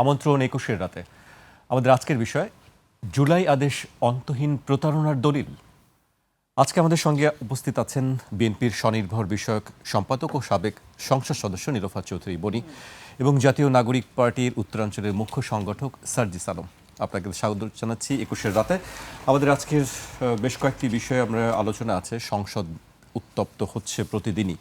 আমন্ত্রণ ২১-এর রাতে। আমাদের আজকের বিষয় জুলাই আদেশ অন্তহীন প্রতারণার দলিল। আজকে আমাদের সঙ্গে উপস্থিত আছেন বিএনপির স্বনির্ভর বিষয়ক সম্পাদক ও সাবেক সংসদ সদস্য নিলোফার চৌধুরী বনি এবং জাতীয় নাগরিক পার্টির উত্তরাঞ্চলের মুখ্য সংগঠক সার্জিস আলম। আপনাকে স্বাগত জানাচ্ছি ২১-এর রাতে। আমাদের আজকের বেশ কয়েকটি বিষয়ে আমরা আলোচনা আছে। সংসদ উত্তপ্ত হচ্ছে প্রতিদিনই,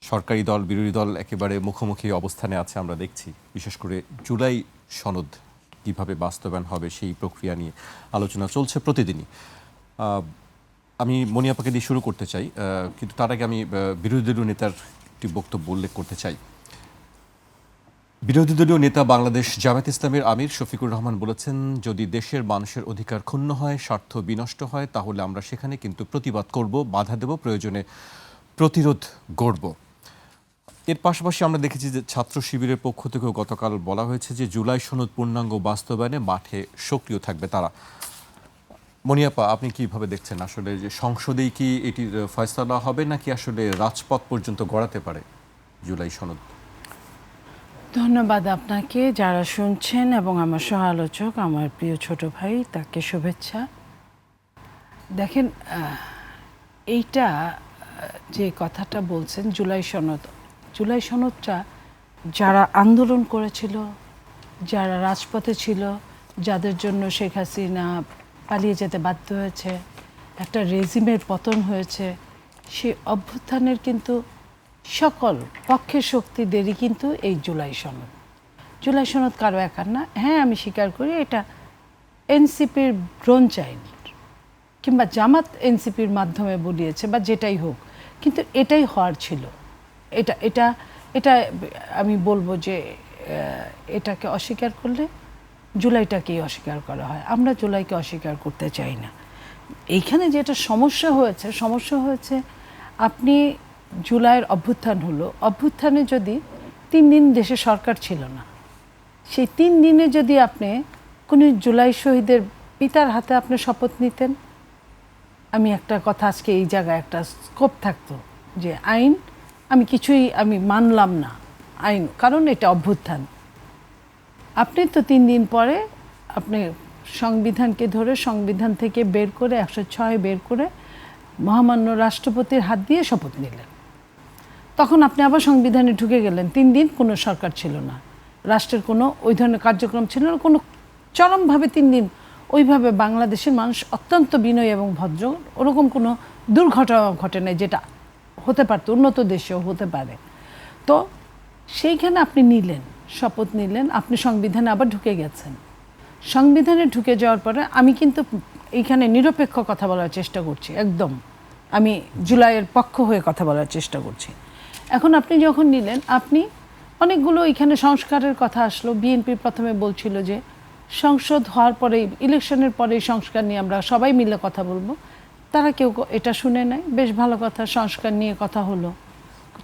সরকারি দল বিরোধী দল একেবারে মুখোমুখি অবস্থানে আছে আমরা দেখছি। বিশেষ করে জুলাই সনদ কিভাবে বাস্তবায়ন হবে সেই প্রক্রিয়া নিয়ে আলোচনা চলছে প্রতিদিনই। আমি মনি আপাকে দিয়ে শুরু করতে চাই, কিন্তু তার আগে আমি বিরোধী দলীয় নেতার একটি বক্তব্য উল্লেখ করতে চাই। বিরোধী দলীয় নেতা বাংলাদেশ জামায়াত ইসলামের আমির শফিকুর রহমান বলেছেন, যদি দেশের মানুষের অধিকার ক্ষুণ্ণ হয়, স্বার্থ বিনষ্ট হয়, তাহলে আমরা সেখানে কিন্তু প্রতিবাদ করব, বাধা দেব, প্রয়োজনে প্রতিরোধ গড়ব। এর পাশাপাশি আমরা দেখেছি যে ছাত্র শিবিরের পক্ষ থেকেও গতকাল বলা হয়েছে যে জুলাই সনদ পূর্ণাঙ্গ বাস্তবায়নে মাঠে সক্রিয় থাকবে তারা। মনিয়াপা, আপনি কিভাবে দেখছেন? আসলে যে সংসদেই কি এটির ফয়সালা হবে নাকি আসলে রাজপথ পর্যন্ত গড়াতে পারে জুলাই সনদ? ধন্যবাদ আপনাকে, যারা শুনছেন এবং আমার সহ আলোচক, আমার প্রিয় ছোট ভাই, তাকে শুভেচ্ছা। দেখেন, এইটা যে কথাটা বলছেন জুলাই সনদটা যারা আন্দোলন করেছিল, যারা রাজপথে ছিল, যাদের জন্য শেখ হাসিনা পালিয়ে যেতে বাধ্য হয়েছে, একটা রেজিমের পতন হয়েছে, সেই অভ্যুত্থানের কিন্তু সকল পক্ষের শক্তিদেরই কিন্তু এই জুলাই সনদ কারো একার না। হ্যাঁ, আমি স্বীকার করি এটা এনসিপির ব্রোনচাইল্ড কিংবা জামাত এনসিপির মাধ্যমে বলিয়েছে বা যেটাই হোক, কিন্তু এটাই হওয়ার ছিল। এটা এটা এটা আমি বলবো যে এটাকে অস্বীকার করলে জুলাইটাকেই অস্বীকার করা হয়। আমরা জুলাইকে অস্বীকার করতে চাই না। এইখানে যেটা সমস্যা হয়েছে আপনি জুলাইয়ের অভ্যুত্থান হলো, অভ্যুত্থানে যদি 3 দিন দেশে সরকার ছিল না, সেই 3 দিনে যদি আপনি কোনো জুলাই শহীদের পিতার হাতে আপনি শপথ নিতেন, আমি একটা কথা আজকে এই জায়গায় একটা স্কোপ থাকতো যে আইন আমি মানলাম না আইন, কারণ এটা অভ্যুত্থান। আপনি তো 3 দিন পরে আপনি সংবিধানকে ধরে সংবিধান থেকে বের করে 106 বের করে মহামান্য রাষ্ট্রপতির হাত দিয়ে শপথ নিলেন। তখন আপনি আবার সংবিধানে ঢুকে গেলেন। 3 দিন কোনো সরকার ছিল না, রাষ্ট্রের কোনো ওই ধরনের কার্যক্রম ছিল না, কোনো চরমভাবে 3 দিন ওইভাবে বাংলাদেশের মানুষ অত্যন্ত বিনয়ী এবং ভদ্র, ওরকম কোনো দুর্ঘটনা ঘটে নাই যেটা হতে পারতো, উন্নত দেশেও হতে পারে। তো সেইখানে আপনি শপথ নিলেন, আপনি সংবিধানে আবার ঢুকে গেছেন। সংবিধানে ঢুকে যাওয়ার পরে আমি কিন্তু এইখানে নিরপেক্ষ কথা বলার চেষ্টা করছি, একদম আমি জুলাইয়ের পক্ষ হয়ে কথা বলার চেষ্টা করছি। এখন আপনি যখন নিলেন, আপনি অনেকগুলো এখানে সংস্কারের কথা আসলো। বিএনপি প্রথমে বলছিল যে সংসদ হওয়ার পরেই, ইলেকশনের পরেই সংস্কার নিয়ে আমরা সবাই মিলে কথা বলবো। তারা কেউ এটা শুনে নাই। বেশ ভালো কথা, সংস্কার নিয়ে কথা হলো,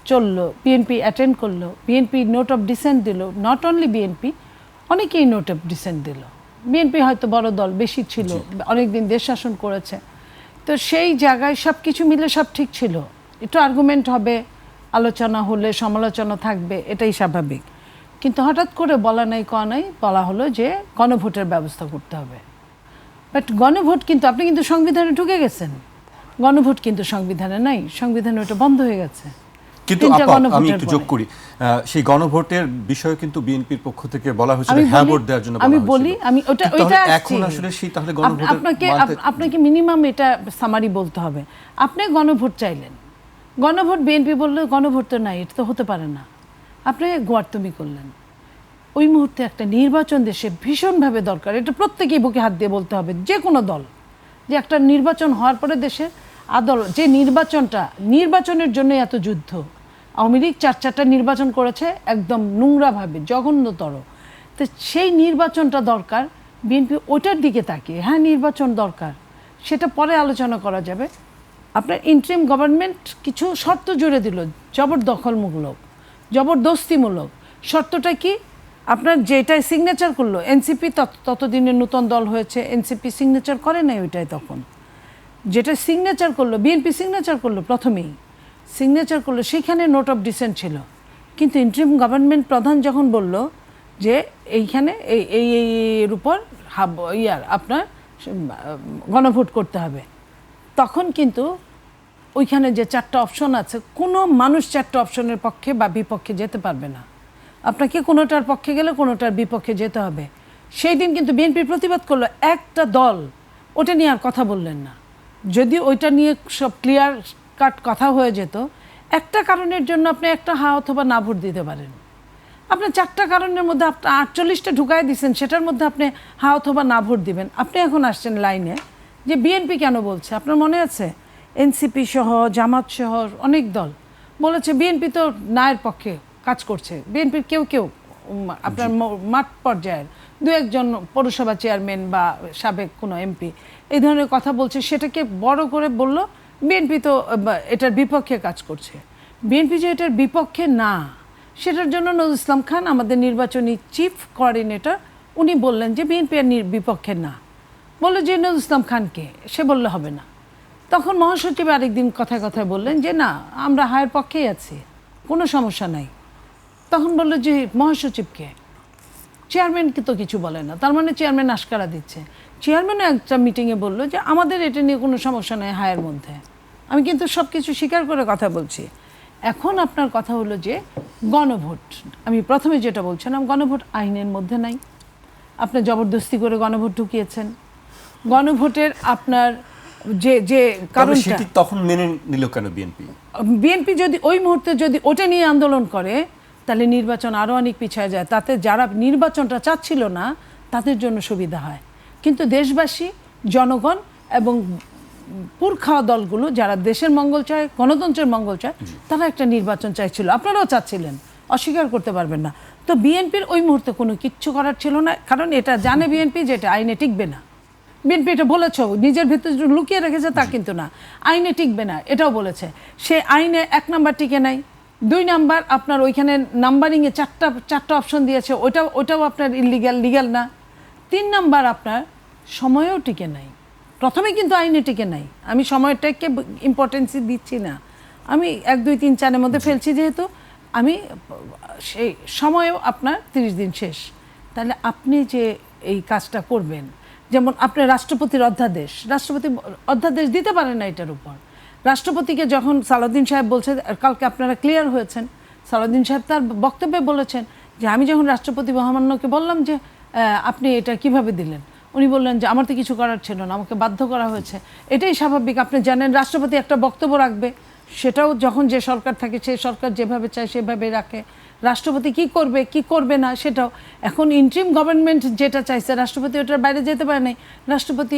চললো, বিএনপি অ্যাটেন্ড করলো, বিএনপি নোট অফ ডিসেন্ট দিল। নট অনলি বিএনপি, অনেকেই নোট অফ ডিসেন্ট দিল। বিএনপি হয়তো বড় দল, বেশি ছিল, অনেকদিন দেশ শাসন করেছে, তো সেই জায়গায় সব কিছু মিলে সব ঠিক ছিল। একটু আর্গুমেন্ট হবে, আলোচনা হলে সমালোচনা থাকবে, এটাই স্বাভাবিক। কিন্তু হঠাৎ করে বলা হলো যে গণভোটের ব্যবস্থা করতে হবে। বাট গণভোট কিন্তু আপনি কিন্তু সংবিধানে ঢুকে গেছেন, গণভোট কিন্তু সংবিধানে নাই, সংবিধানে ওটা বন্ধ হয়ে গেছে। কিন্তু আমি একটু যোগ করি, সেই গণভোটের বিষয়ে কিন্তু বিএনপির পক্ষ থেকে বলা হয়েছিল হ্যাঁ ভোট দেওয়ার জন্য। আমি বলি, আমি ওটা এখন আসলে সেই তাহলে গণভোট আপনাকে মিনিমাম এটা সামারি বলতে হবে। আপনি গণভোট চাইলেন, গণভোট বিএনপি বললো গণভোট তো নাই, এটা তো হতে পারে না, আপনি গোয়ার্তমি করলেন। ওই মুহূর্তে একটা নির্বাচন দেশে ভীষণভাবে দরকার, এটা প্রত্যেকেই বুকে হাত দিয়ে বলতে হবে, যে কোনো দল, যে একটা নির্বাচন হওয়ার পরে দেশের যে নির্বাচনের জন্য এত যুদ্ধ। আওয়ামী লীগ 4টা নির্বাচন করেছে একদম নোংরাভাবে, জঘন্যতর। তো সেই নির্বাচনটা দরকার, বিএনপি ওটার দিকে তাকিয়ে হ্যাঁ নির্বাচন দরকার, সেটা পরে আলোচনা করা যাবে। আপনার ইন্টারিম গভর্নমেন্ট কিছু শর্ত জুড়ে দিল, জবরদস্তিমূলক। শর্তটা কি? আপনার যেটাই সিগনেচার করলো এনসিপি, ততদিনে নতুন দল হয়েছে, এনসিপি সিগনেচার করে নাই ওইটাই, তখন যেটা সিগনেচার করলো বিএনপি সিগনেচার করলো, প্রথমেই সিগনেচার করলো, সেখানে নোট অফ ডিসেন্ট ছিল। কিন্তু ইন্টারিম গভর্নমেন্ট প্রধান যখন বলল যে এইখানে এর উপর আপনার গণভোট করতে হবে। তখন কিন্তু ওইখানে যে 4টা অপশন আছে, কোনো মানুষ 4টা অপশনের পক্ষে বা বিপক্ষে যেতে পারবে না। আপনাকে কোনোটার পক্ষে গেলে কোনোটার বিপক্ষে যেতে হবে। সেই দিন কিন্তু বিএনপি প্রতিবাদ করলো, একটা দল ওটা নিয়ে আর কথা বললেন না। যদি ওইটা নিয়ে সব ক্লিয়ার কাট কথা হয়ে যেত, একটা কারণের জন্য আপনি একটা হ্যাঁ অথবা না ভোট দিতে পারেন। আপনার 4টা কারণের মধ্যে আপনি 48টা ঢুকাই দিচ্ছেন, সেটার মধ্যে আপনি হ্যাঁ অথবা না ভোট দিবেন। আপনি এখন আসছেন লাইনে যে বিএনপি কেন বলছে। আপনার মনে আছে এনসিপি সহ জামাত সহ অনেক দল বলেছে বিএনপি তো নায়ের পক্ষে কাজ করছে। বিএনপির কেউ কেউ আপনার মাঠ পর্যায়ের 2-1জন পৌরসভা চেয়ারম্যান বা সাবেক কোনো এমপি এই ধরনের কথা বলছে, সেটাকে বড় করে বলল বিএনপি তো এটার বিপক্ষে কাজ করছে। বিএনপি যে এটার বিপক্ষে না, সেটার জন্য নজরুল ইসলাম খান আমাদের নির্বাচনী চিফ কোঅর্ডিনেটর, উনি বললেন যে বিএনপি এর বিপক্ষে না। বললো যে নজরুল ইসলাম খানকে, সে বললে হবে না। তখন মহাসচিব আরেকদিন কথায় কথায় বললেন যে না, আমরা হায়ের পক্ষেই আছি, কোনো সমস্যা নাই। তখন বললো যে মহাসচিবকে, চেয়ারম্যানকে তো কিছু বলে না, তার মানে চেয়ারম্যান আশকারা দিচ্ছে। চেয়ারম্যানও একটা মিটিংয়ে বললো যে আমাদের এটা নিয়ে কোনো সমস্যা নেই হায়ের মধ্যে। আমি কিন্তু সব কিছু স্বীকার করে কথা বলছি। এখন আপনার কথা হলো যে গণভোট, আমি প্রথমে যেটা বলছিলাম, গণভোট আইনের মধ্যে নাই। আপনি জবরদস্তি করে গণভোট ঢুকিয়েছেন। গণভোটের আপনার যে যে কারণটা, তখন মেনে নিল কেন বিএনপি? বিএনপি যদি ওই মুহূর্তে যদি ওটা নিয়ে আন্দোলন করে, তাহলে নির্বাচন আরও অনেক পিছিয়ে যায়। তাতে যারা নির্বাচনটা চাচ্ছিল না তাদের জন্য সুবিধা হয়। কিন্তু দেশবাসী, জনগণ এবং পুরখাওয়া দলগুলো যারা দেশের মঙ্গল চায়, গণতন্ত্রের মঙ্গল চায়, তারা একটা নির্বাচন চাইছিল। আপনারাও চাচ্ছিলেন, অস্বীকার করতে পারবেন না। তো বিএনপির ওই মুহূর্তে কোনো কিচ্ছু করার ছিল না, কারণ এটা জানে বিএনপি যে এটা আইনে টিকবে না। বিএনপি এটা বলেছ, নিজের ভিতরে লুকিয়ে রেখেছে তা কিন্তু না, আইনে টিকবে না এটাও বলেছে। সে আইনে 1 নাম্বার টিকে নাই, 2 নাম্বার আপনার ওইখানে নাম্বারিংয়ে 4টা অপশন দিয়েছে, ওটাও আপনার ইলিগ্যাল, লিগ্যাল না। 3 নাম্বার আপনার সময়েও টিকে নাই। প্রথমে কিন্তু আইনে টিকে নাই। আমি সময়টাকে ইম্পর্টেন্সই দিচ্ছি না, আমি 1, 2, 3, 4-এর মধ্যে ফেলছি, যেহেতু আমি সেই সময়েও আপনার 30 দিন শেষ। তাহলে আপনি যে এই কাজটা করবেন, যেমন আপনার রাষ্ট্রপতির অধ্যাদেশ, রাষ্ট্রপতি অধ্যাদেশ দিতে পারেন না এটার উপর। রাষ্ট্রপতিকে যখন সালাউদ্দিন সাহেব বলছে, কালকে আপনারা ক্লিয়ার হয়েছেন, সালাউদ্দিন সাহেব তার বক্তব্যে বলেছেন যে আমি যখন রাষ্ট্রপতি মহামান্যকে বললাম যে আপনি এটা কিভাবে দিলেন, উনি বললেন যে আমার তো কিছু করার ছিল না, আমাকে বাধ্য করা হয়েছে। এটাই স্বাভাবিক। আপনি জানেন রাষ্ট্রপতি একটা বক্তব্য রাখবে, সেটাও যখন যে সরকার থাকে সেই সরকার যেভাবে চায় সেভাবে রাখে। রাষ্ট্রপতি কি করবে কি করবে না সেটাও, এখন ইন্টারিম গভর্নমেন্ট যেটা চাইছে রাষ্ট্রপতি ওটার বাইরে যেতে পারে নাই। রাষ্ট্রপতি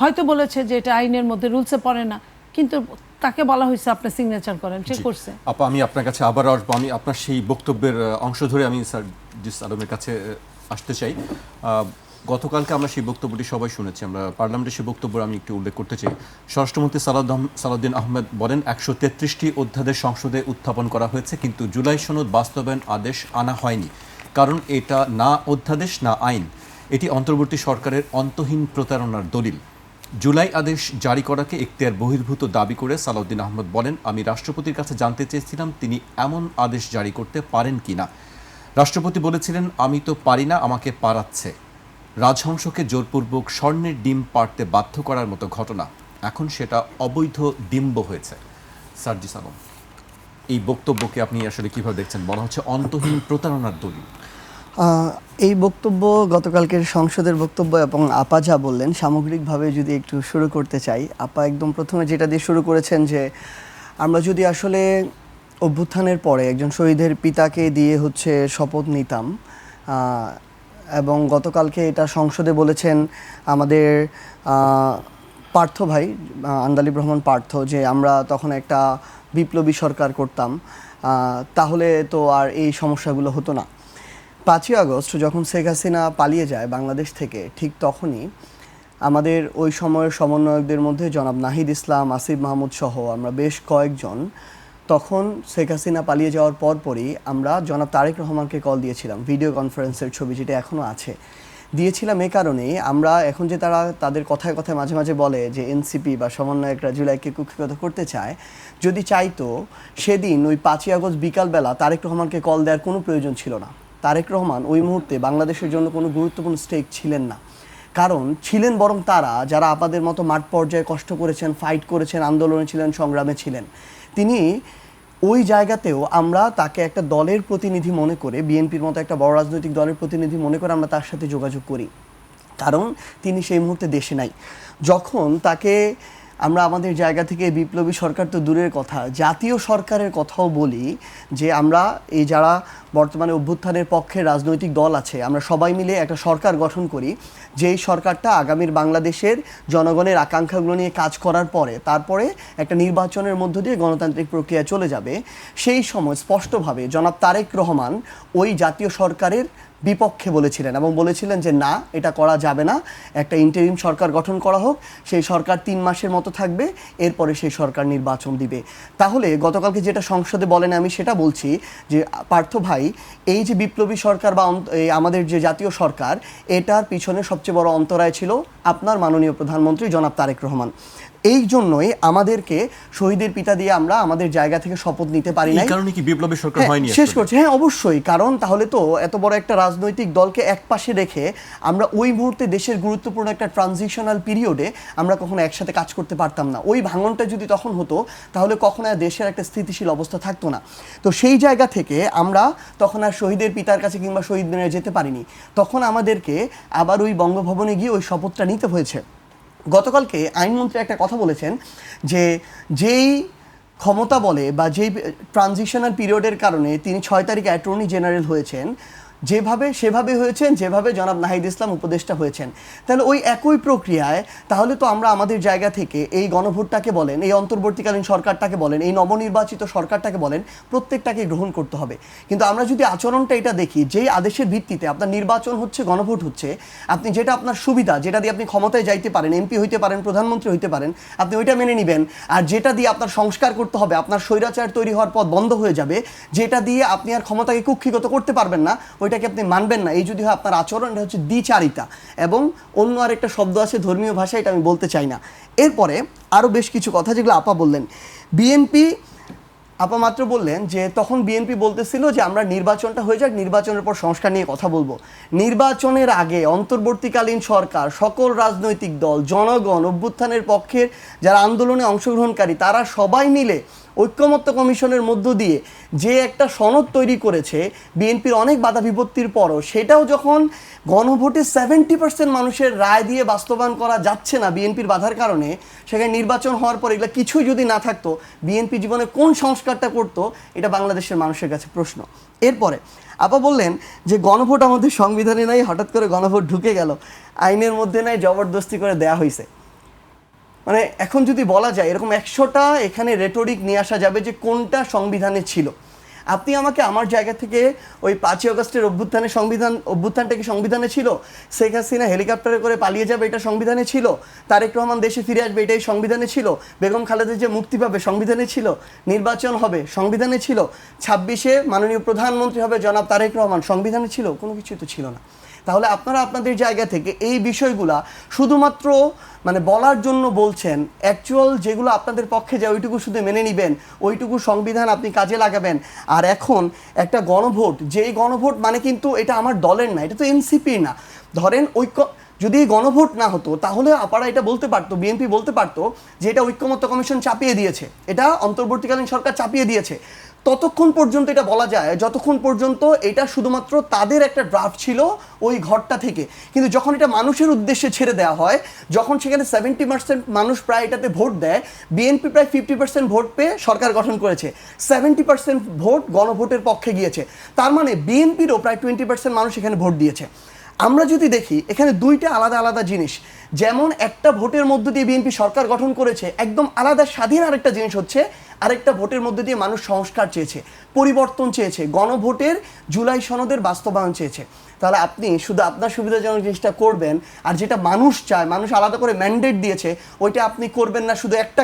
হয়তো বলেছে যে এটা আইনের মধ্যে, রুলসে পড়ে না, কিন্তু তাকে বলা হয়েছে আপনি সিগনেচার করেন, সে করছে। আপা, আমি আপনার কাছে আবার আসবো। আমি আপনার সেই বক্তব্যের অংশ ধরে আমি সার্জিস আলমের কাছে আসতে চাই। গতকালকে আমরা সেই বক্তব্যটি সবাই শুনেছি, আমরা পার্লামেন্টে সেই বক্তব্য আমি একটু উল্লেখ করতে চাই। স্বরাষ্ট্রমন্ত্রী সালাউদ্দিন আহমেদ বলেন 133টি অধ্যাদেশ সংসদে উত্থাপন করা হয়েছে, কিন্তু জুলাই সনদ বাস্তবায়ন আদেশ আনা হয়নি, কারণ এটা না অধ্যাদেশ না আইন, এটি অন্তর্বর্তী সরকারের অন্তহীন প্রতারণার দলিল। জুলাই আদেশ জারি করাকে এখতিয়ার বহির্ভূত দাবি করে সালাউদ্দিন আহমেদ বলেন, আমি রাষ্ট্রপতির কাছে জানতে চেয়েছিলাম তিনি এমন আদেশ জারি করতে পারেন কিনা। রাষ্ট্রপতি বলেছিলেন আমি তো পারি না, আমাকে পারাচ্ছে। রাজহংসকে জোরপূর্বক স্বর্ণের ডিম পাড়তে বাধ্য করার মতো ঘটনা, এখন সেটা অবৈধ ডিম্ব হয়েছে। সার্জিস আলম, এই বক্তব্যকে আপনি আসলে কিভাবে দেখছেন? বলা হচ্ছে অন্তহীন প্রতারণার দলিল। এই বক্তব্য গতকালকের সংসদের বক্তব্য এবং আপা যা বললেন, সামগ্রিকভাবে যদি একটু শুরু করতে চাই, আপা একদম প্রথমে যেটা দিয়ে শুরু করেছেন যে আমরা যদি আসলে অভ্যুত্থানের পরে একজন শহীদের পিতাকে দিয়ে হচ্ছে শপথ নিতাম, এবং গতকালকে এটা সংসদে বলেছেন আমাদের পার্থ ভাই, আন্দালিব রহমান পার্থ, যে আমরা তখন একটা বিপ্লবী সরকার করতাম, তাহলে তো আর এই সমস্যাগুলো হতো না। 5ই আগস্ট যখন শেখ হাসিনা পালিয়ে যায় বাংলাদেশ থেকে, ঠিক তখনই আমাদের ওই সময়ের সমন্বয়কদের মধ্যে জনাব নাহিদ ইসলাম, আসিফ মাহমুদ সহ আমরা বেশ কয়েকজন, তখন শেখ হাসিনা পালিয়ে যাওয়ার পরপরই আমরা জনাব তারেক রহমানকে কল দিয়েছিলাম, ভিডিও কনফারেন্সের ছবি যেটা এখনও আছে, দিয়েছিলাম এই কারণেই আমরা এখন যে তাদের কথায় কথায় মাঝে মাঝে বলে যে এনসিপি বা সমন্বয়করা জুলাইকে কুক্ষিগত করতে চায়, যদি চাইতো সেদিন ওই 5ই আগস্ট বিকালবেলা তারেক রহমানকে কল দেওয়ার কোনো প্রয়োজন ছিল না। তারেক রহমান ওই মুহূর্তে বাংলাদেশের জন্য কোনো গুরুত্বপূর্ণ স্টেক ছিলেন না। কারণ ছিলেন বরং তারা যারা আমাদের মতো মাঠ পর্যায়ে কষ্ট করেছেন, ফাইট করেছেন, আন্দোলনে ছিলেন, সংগ্রামে ছিলেন। তিনি ওই জায়গাতেও আমরা তাকে একটা দলের প্রতিনিধি মনে করে, বিএনপির মতো একটা বড় রাজনৈতিক দলের প্রতিনিধি মনে করে আমরা তার সাথে যোগাযোগ করি, কারণ তিনি সেই মুহূর্তে দেশে নাই। যখন তাকে আমরা আমাদের জায়গা থেকে বিপ্লবী সরকার তো দূরের কথা, জাতীয় সরকারের কথাও বলি যে আমরা এই যারা বর্তমানে অভ্যুত্থানের পক্ষে রাজনৈতিক দল আছে, আমরা সবাই মিলে একটা সরকার গঠন করি, যেই সরকারটা আগামীর বাংলাদেশের জনগণের আকাঙ্ক্ষাগুলো নিয়ে কাজ করার পরে তারপরে একটা নির্বাচনের মধ্য দিয়ে গণতান্ত্রিক প্রক্রিয়া চলে যাবে। সেই সময় স্পষ্টভাবে জনাব তারেক রহমান ওই জাতীয় সরকারের বিপক্ষে বলেছিলেন এবং বলেছিলেন যে না, এটা করা যাবে না, একটা ইন্টারিম সরকার গঠন করা হোক, সেই সরকার 3 মাসের মতো থাকবে, এরপরে সেই সরকার নির্বাচন দিবে। তাহলে গতকালকে যেটা সংসদে বলেন আমি সেটা বলছি যে পার্থ ভাই, এই যে বিপ্লবী সরকার বা আমাদের যে জাতীয় সরকার, এটার পিছনে সবচেয়ে বড় অন্তরায় ছিল আপনার মাননীয় প্রধানমন্ত্রী জনাব তারেক রহমান। এই জন্যই আমাদেরকে শহীদের পিতা দিয়ে আমরা আমাদের জায়গা থেকে শপথ নিতে পারি না। এই কারণে কি বিপ্লবী সরকার হয়নি? শেষ করছি, হ্যাঁ অবশ্যই, কারণ তাহলে তো এত বড় একটা রাজনৈতিক দলকে একপাশে রেখে আমরা ওই মুহূর্তে দেশের গুরুত্বপূর্ণ একটা ট্রানজিশনাল পিরিয়ডে আমরা কখনো একসাথে কাজ করতে পারতাম না। ওই ভাঙনটা যদি তখন হতো তাহলে কখনো আর দেশের একটা স্থিতিশীল অবস্থা থাকতো না। তো সেই জায়গা থেকে আমরা তখন আর শহীদের পিতার কাছে কিংবা শহীদ মিনারে যেতে পারিনি, তখন আমাদেরকে আবার ওই বঙ্গভবনে গিয়ে ওই শপথটা নিতে হয়েছে। গতকালকে আইনমন্ত্রী একটা কথা বলেছেন যে যেই ক্ষমতা বলে বা যেই ট্রানজিশনাল পিরিয়ডের কারণে তিনি 6 তারিখে অ্যাটর্নি জেনারেল হয়েছেন, যেভাবে সেভাবে হয়েছেন, যেভাবে জনাব নাহিদ ইসলাম উপদেষ্টা হয়েছেন, তাহলে ওই একই প্রক্রিয়ায় তাহলে তো আমরা আমাদের জায়গা থেকে এই গণভোটটাকে বলেন, এই অন্তর্বর্তীকালীন সরকারটাকে বলেন, এই নবনির্বাচিত সরকারটাকে বলেন, প্রত্যেকটাকে গ্রহণ করতে হবে। কিন্তু আমরা যদি আচরণটা এটা দেখি, যেই আদেশের ভিত্তিতে আপনার নির্বাচন হচ্ছে, গণভোট হচ্ছে, আপনি যেটা আপনার সুবিধা, যেটা দিয়ে আপনি ক্ষমতায় যাইতে পারেন, এমপি হইতে পারেন, প্রধানমন্ত্রী হইতে পারেন, আপনি ওইটা মেনে নেবেন। আর যেটা দিয়ে আপনার সংস্কার করতে হবে, আপনার স্বৈরাচার তৈরি হওয়ার পথ বন্ধ হয়ে যাবে, যেটা দিয়ে আপনি আর ক্ষমতাকে কুক্ষিগত করতে পারবেন না, ওইটাকে আপনি মানবেন না। এই যদি হয় আপনার আচরণ, এটা হচ্ছে দ্বিচারিতা। এবং অন্য আরেকটা শব্দ আছে ধর্মীয় ভাষায়, এটা আমি বলতে চাই না। এরপরে আরও বেশ কিছু কথা যেগুলো আপা বললেন। বিএনপি আপা মাত্র বললেন যে তখন বিএনপি বলতেছিল যে আমরা নির্বাচনটা হয়ে যাক, নির্বাচনের পর সংস্কার নিয়ে কথা বলবো। নির্বাচনের আগে অন্তর্বর্তীকালীন সরকার, সকল রাজনৈতিক দল, জনগণ, অভ্যুত্থানের পক্ষের যারা আন্দোলনে অংশগ্রহণকারী, তারা সবাই মিলে ঐক্যমত্য কমিশনের মধ্য দিয়ে যে একটা সনদ তৈরি করেছে, বিএনপির অনেক বাধা বিপত্তির পরও সেটাও যখন গণভোটে 70% মানুষের রায় দিয়ে বাস্তবায়ন করা যাচ্ছে না বিএনপির বাধার কারণে, সেখানে নির্বাচন হওয়ার পর এগুলো কিছুই যদি না থাকতো, বিএনপি জীবনে কোন সংস্কারটা করতো, এটা বাংলাদেশের মানুষের কাছে প্রশ্ন। এরপরে আপা বললেন যে গণভোট আমাদের সংবিধানে নাই, হঠাৎ করে গণভোট ঢুকে গেল, আইনের মধ্যে নাই, জবরদস্তি করে দেয়া হয়েছে। মানে এখন যদি বলা যায় এরকম 100টা এখানে রেটরিক নিয়ে আসা যাবে যে কোনটা সংবিধানে ছিল। আপনি আমাকে আমার জায়গা থেকে ওই 5ই আগস্টের অভ্যুত্থানটা কি সংবিধানে ছিল? শেখ হাসিনা হেলিকপ্টারে করে পালিয়ে যাবে, এটা সংবিধানে ছিল? তারেক রহমান দেশে ফিরে আসবে, এটাই সংবিধানে ছিল? বেগম খালেদা যে মুক্তি পাবে, সংবিধানে ছিল? নির্বাচন হবে, সংবিধানে ছিল? 26-এ মাননীয় প্রধানমন্ত্রী হবে জনাব তারেক রহমান, সংবিধানে ছিল? কোনো কিছুই তো ছিল না। তাহলে আপনারা আপনাদের জায়গা থেকে এই বিষয়গুলা শুধুমাত্র মানে বলার জন্য বলছেন, অ্যাকচুয়াল যেগুলো আপনাদের পক্ষে যায় ওইটুকু শুধু মেনে নেবেন, ওইটুকু সংবিধান আপনি কাজে লাগাবেন। আর এখন একটা গণভোট, যেই গণভোট মানে কিন্তু এটা আমার দলের না, এটা তো এনসিপির না। ধরেন যদি গণভোট না হতো তাহলে আপনারা এটা বলতে পারতো, বিএনপি বলতে পারতো যে এটা ঐক্যমত্য কমিশন চাপিয়ে দিয়েছে, এটা অন্তর্বর্তীকালীন সরকার চাপিয়ে দিয়েছে। ততক্ষণ পর্যন্ত এটা বলা যায় যতক্ষণ পর্যন্ত এটা শুধুমাত্র তাদের একটা ড্রাফট ছিল ওই ঘরটা থেকে। কিন্তু যখন এটা মানুষের উদ্দেশ্যে ছেড়ে দেওয়া হয়, যখন সেখানে 70% মানুষ প্রায় এটাতে ভোট দেয়, বিএনপি প্রায় 50% ভোট পেয়ে সরকার গঠন করেছে, 70% ভোট গণভোটের পক্ষে গিয়েছে। তার মানে বিএনপিরও প্রায় 20% মানুষ এখানে ভোট দিয়েছে। আমরা যদি দেখি এখানে দুইটা আলাদা আলাদা জিনিস, যেমন একটা ভোটের মধ্য দিয়ে বিএনপি সরকার গঠন করেছে, একদম আলাদা স্বাধীন আরেকটা জিনিস হচ্ছে আরেকটা ভোটের মধ্যে দিয়ে মানুষ সংস্কার চেয়েছে, পরিবর্তন চেয়েছে, গণভোটের জুলাই সনদের বাস্তবায়ন চেয়েছে। তাহলে আপনি শুধু আপনার সুবিধাজনক জিনিসটা করবেন, আর যেটা মানুষ চায়, মানুষ আলাদা করে ম্যান্ডেট দিয়েছে, ওইটা আপনি করবেন না শুধু একটা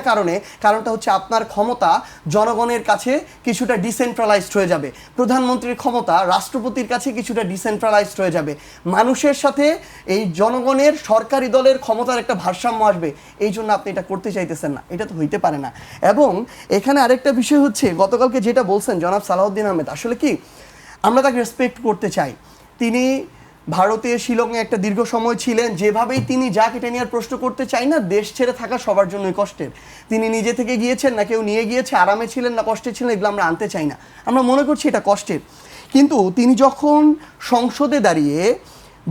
কারণটা হচ্ছে আপনার ক্ষমতা জনগণের কাছে কিছুটা ডিসেন্ট্রালাইজড হয়ে যাবে, প্রধানমন্ত্রীর ক্ষমতা রাষ্ট্রপতির কাছে কিছুটা ডিসেন্ট্রালাইজড হয়ে যাবে, মানুষের সাথে এই জনগণের সরকারি দলের ক্ষমতার একটা ভারসাম্য আসবে, এই জন্য আপনি এটা করতে চাইতেছেন না। এটা তো হইতে পারে না। এবং এখানে আরেকটা বিষয় হচ্ছে, গতকালকে যেটা বলছেন জনাব সালাউদ্দিন আহমেদ, আসলে কি আমরা তাকে রেসপেক্ট করতে চাই। তিনি ভারতে শিলংয়ে একটা দীর্ঘ সময় ছিলেন, যেভাবেই তিনি যাক এটা নিয়ে আর প্রশ্ন করতে চাই না। দেশ ছেড়ে থাকা সবার জন্যই কষ্টের। তিনি নিজে থেকে গিয়েছেন না কেউ নিয়ে গিয়েছে, আরামে ছিলেন না কষ্টে ছিলেন, এগুলো আমরা আনতে চাই না। আমরা মনে করছি এটা কষ্টের। কিন্তু তিনি যখন সংসদে দাঁড়িয়ে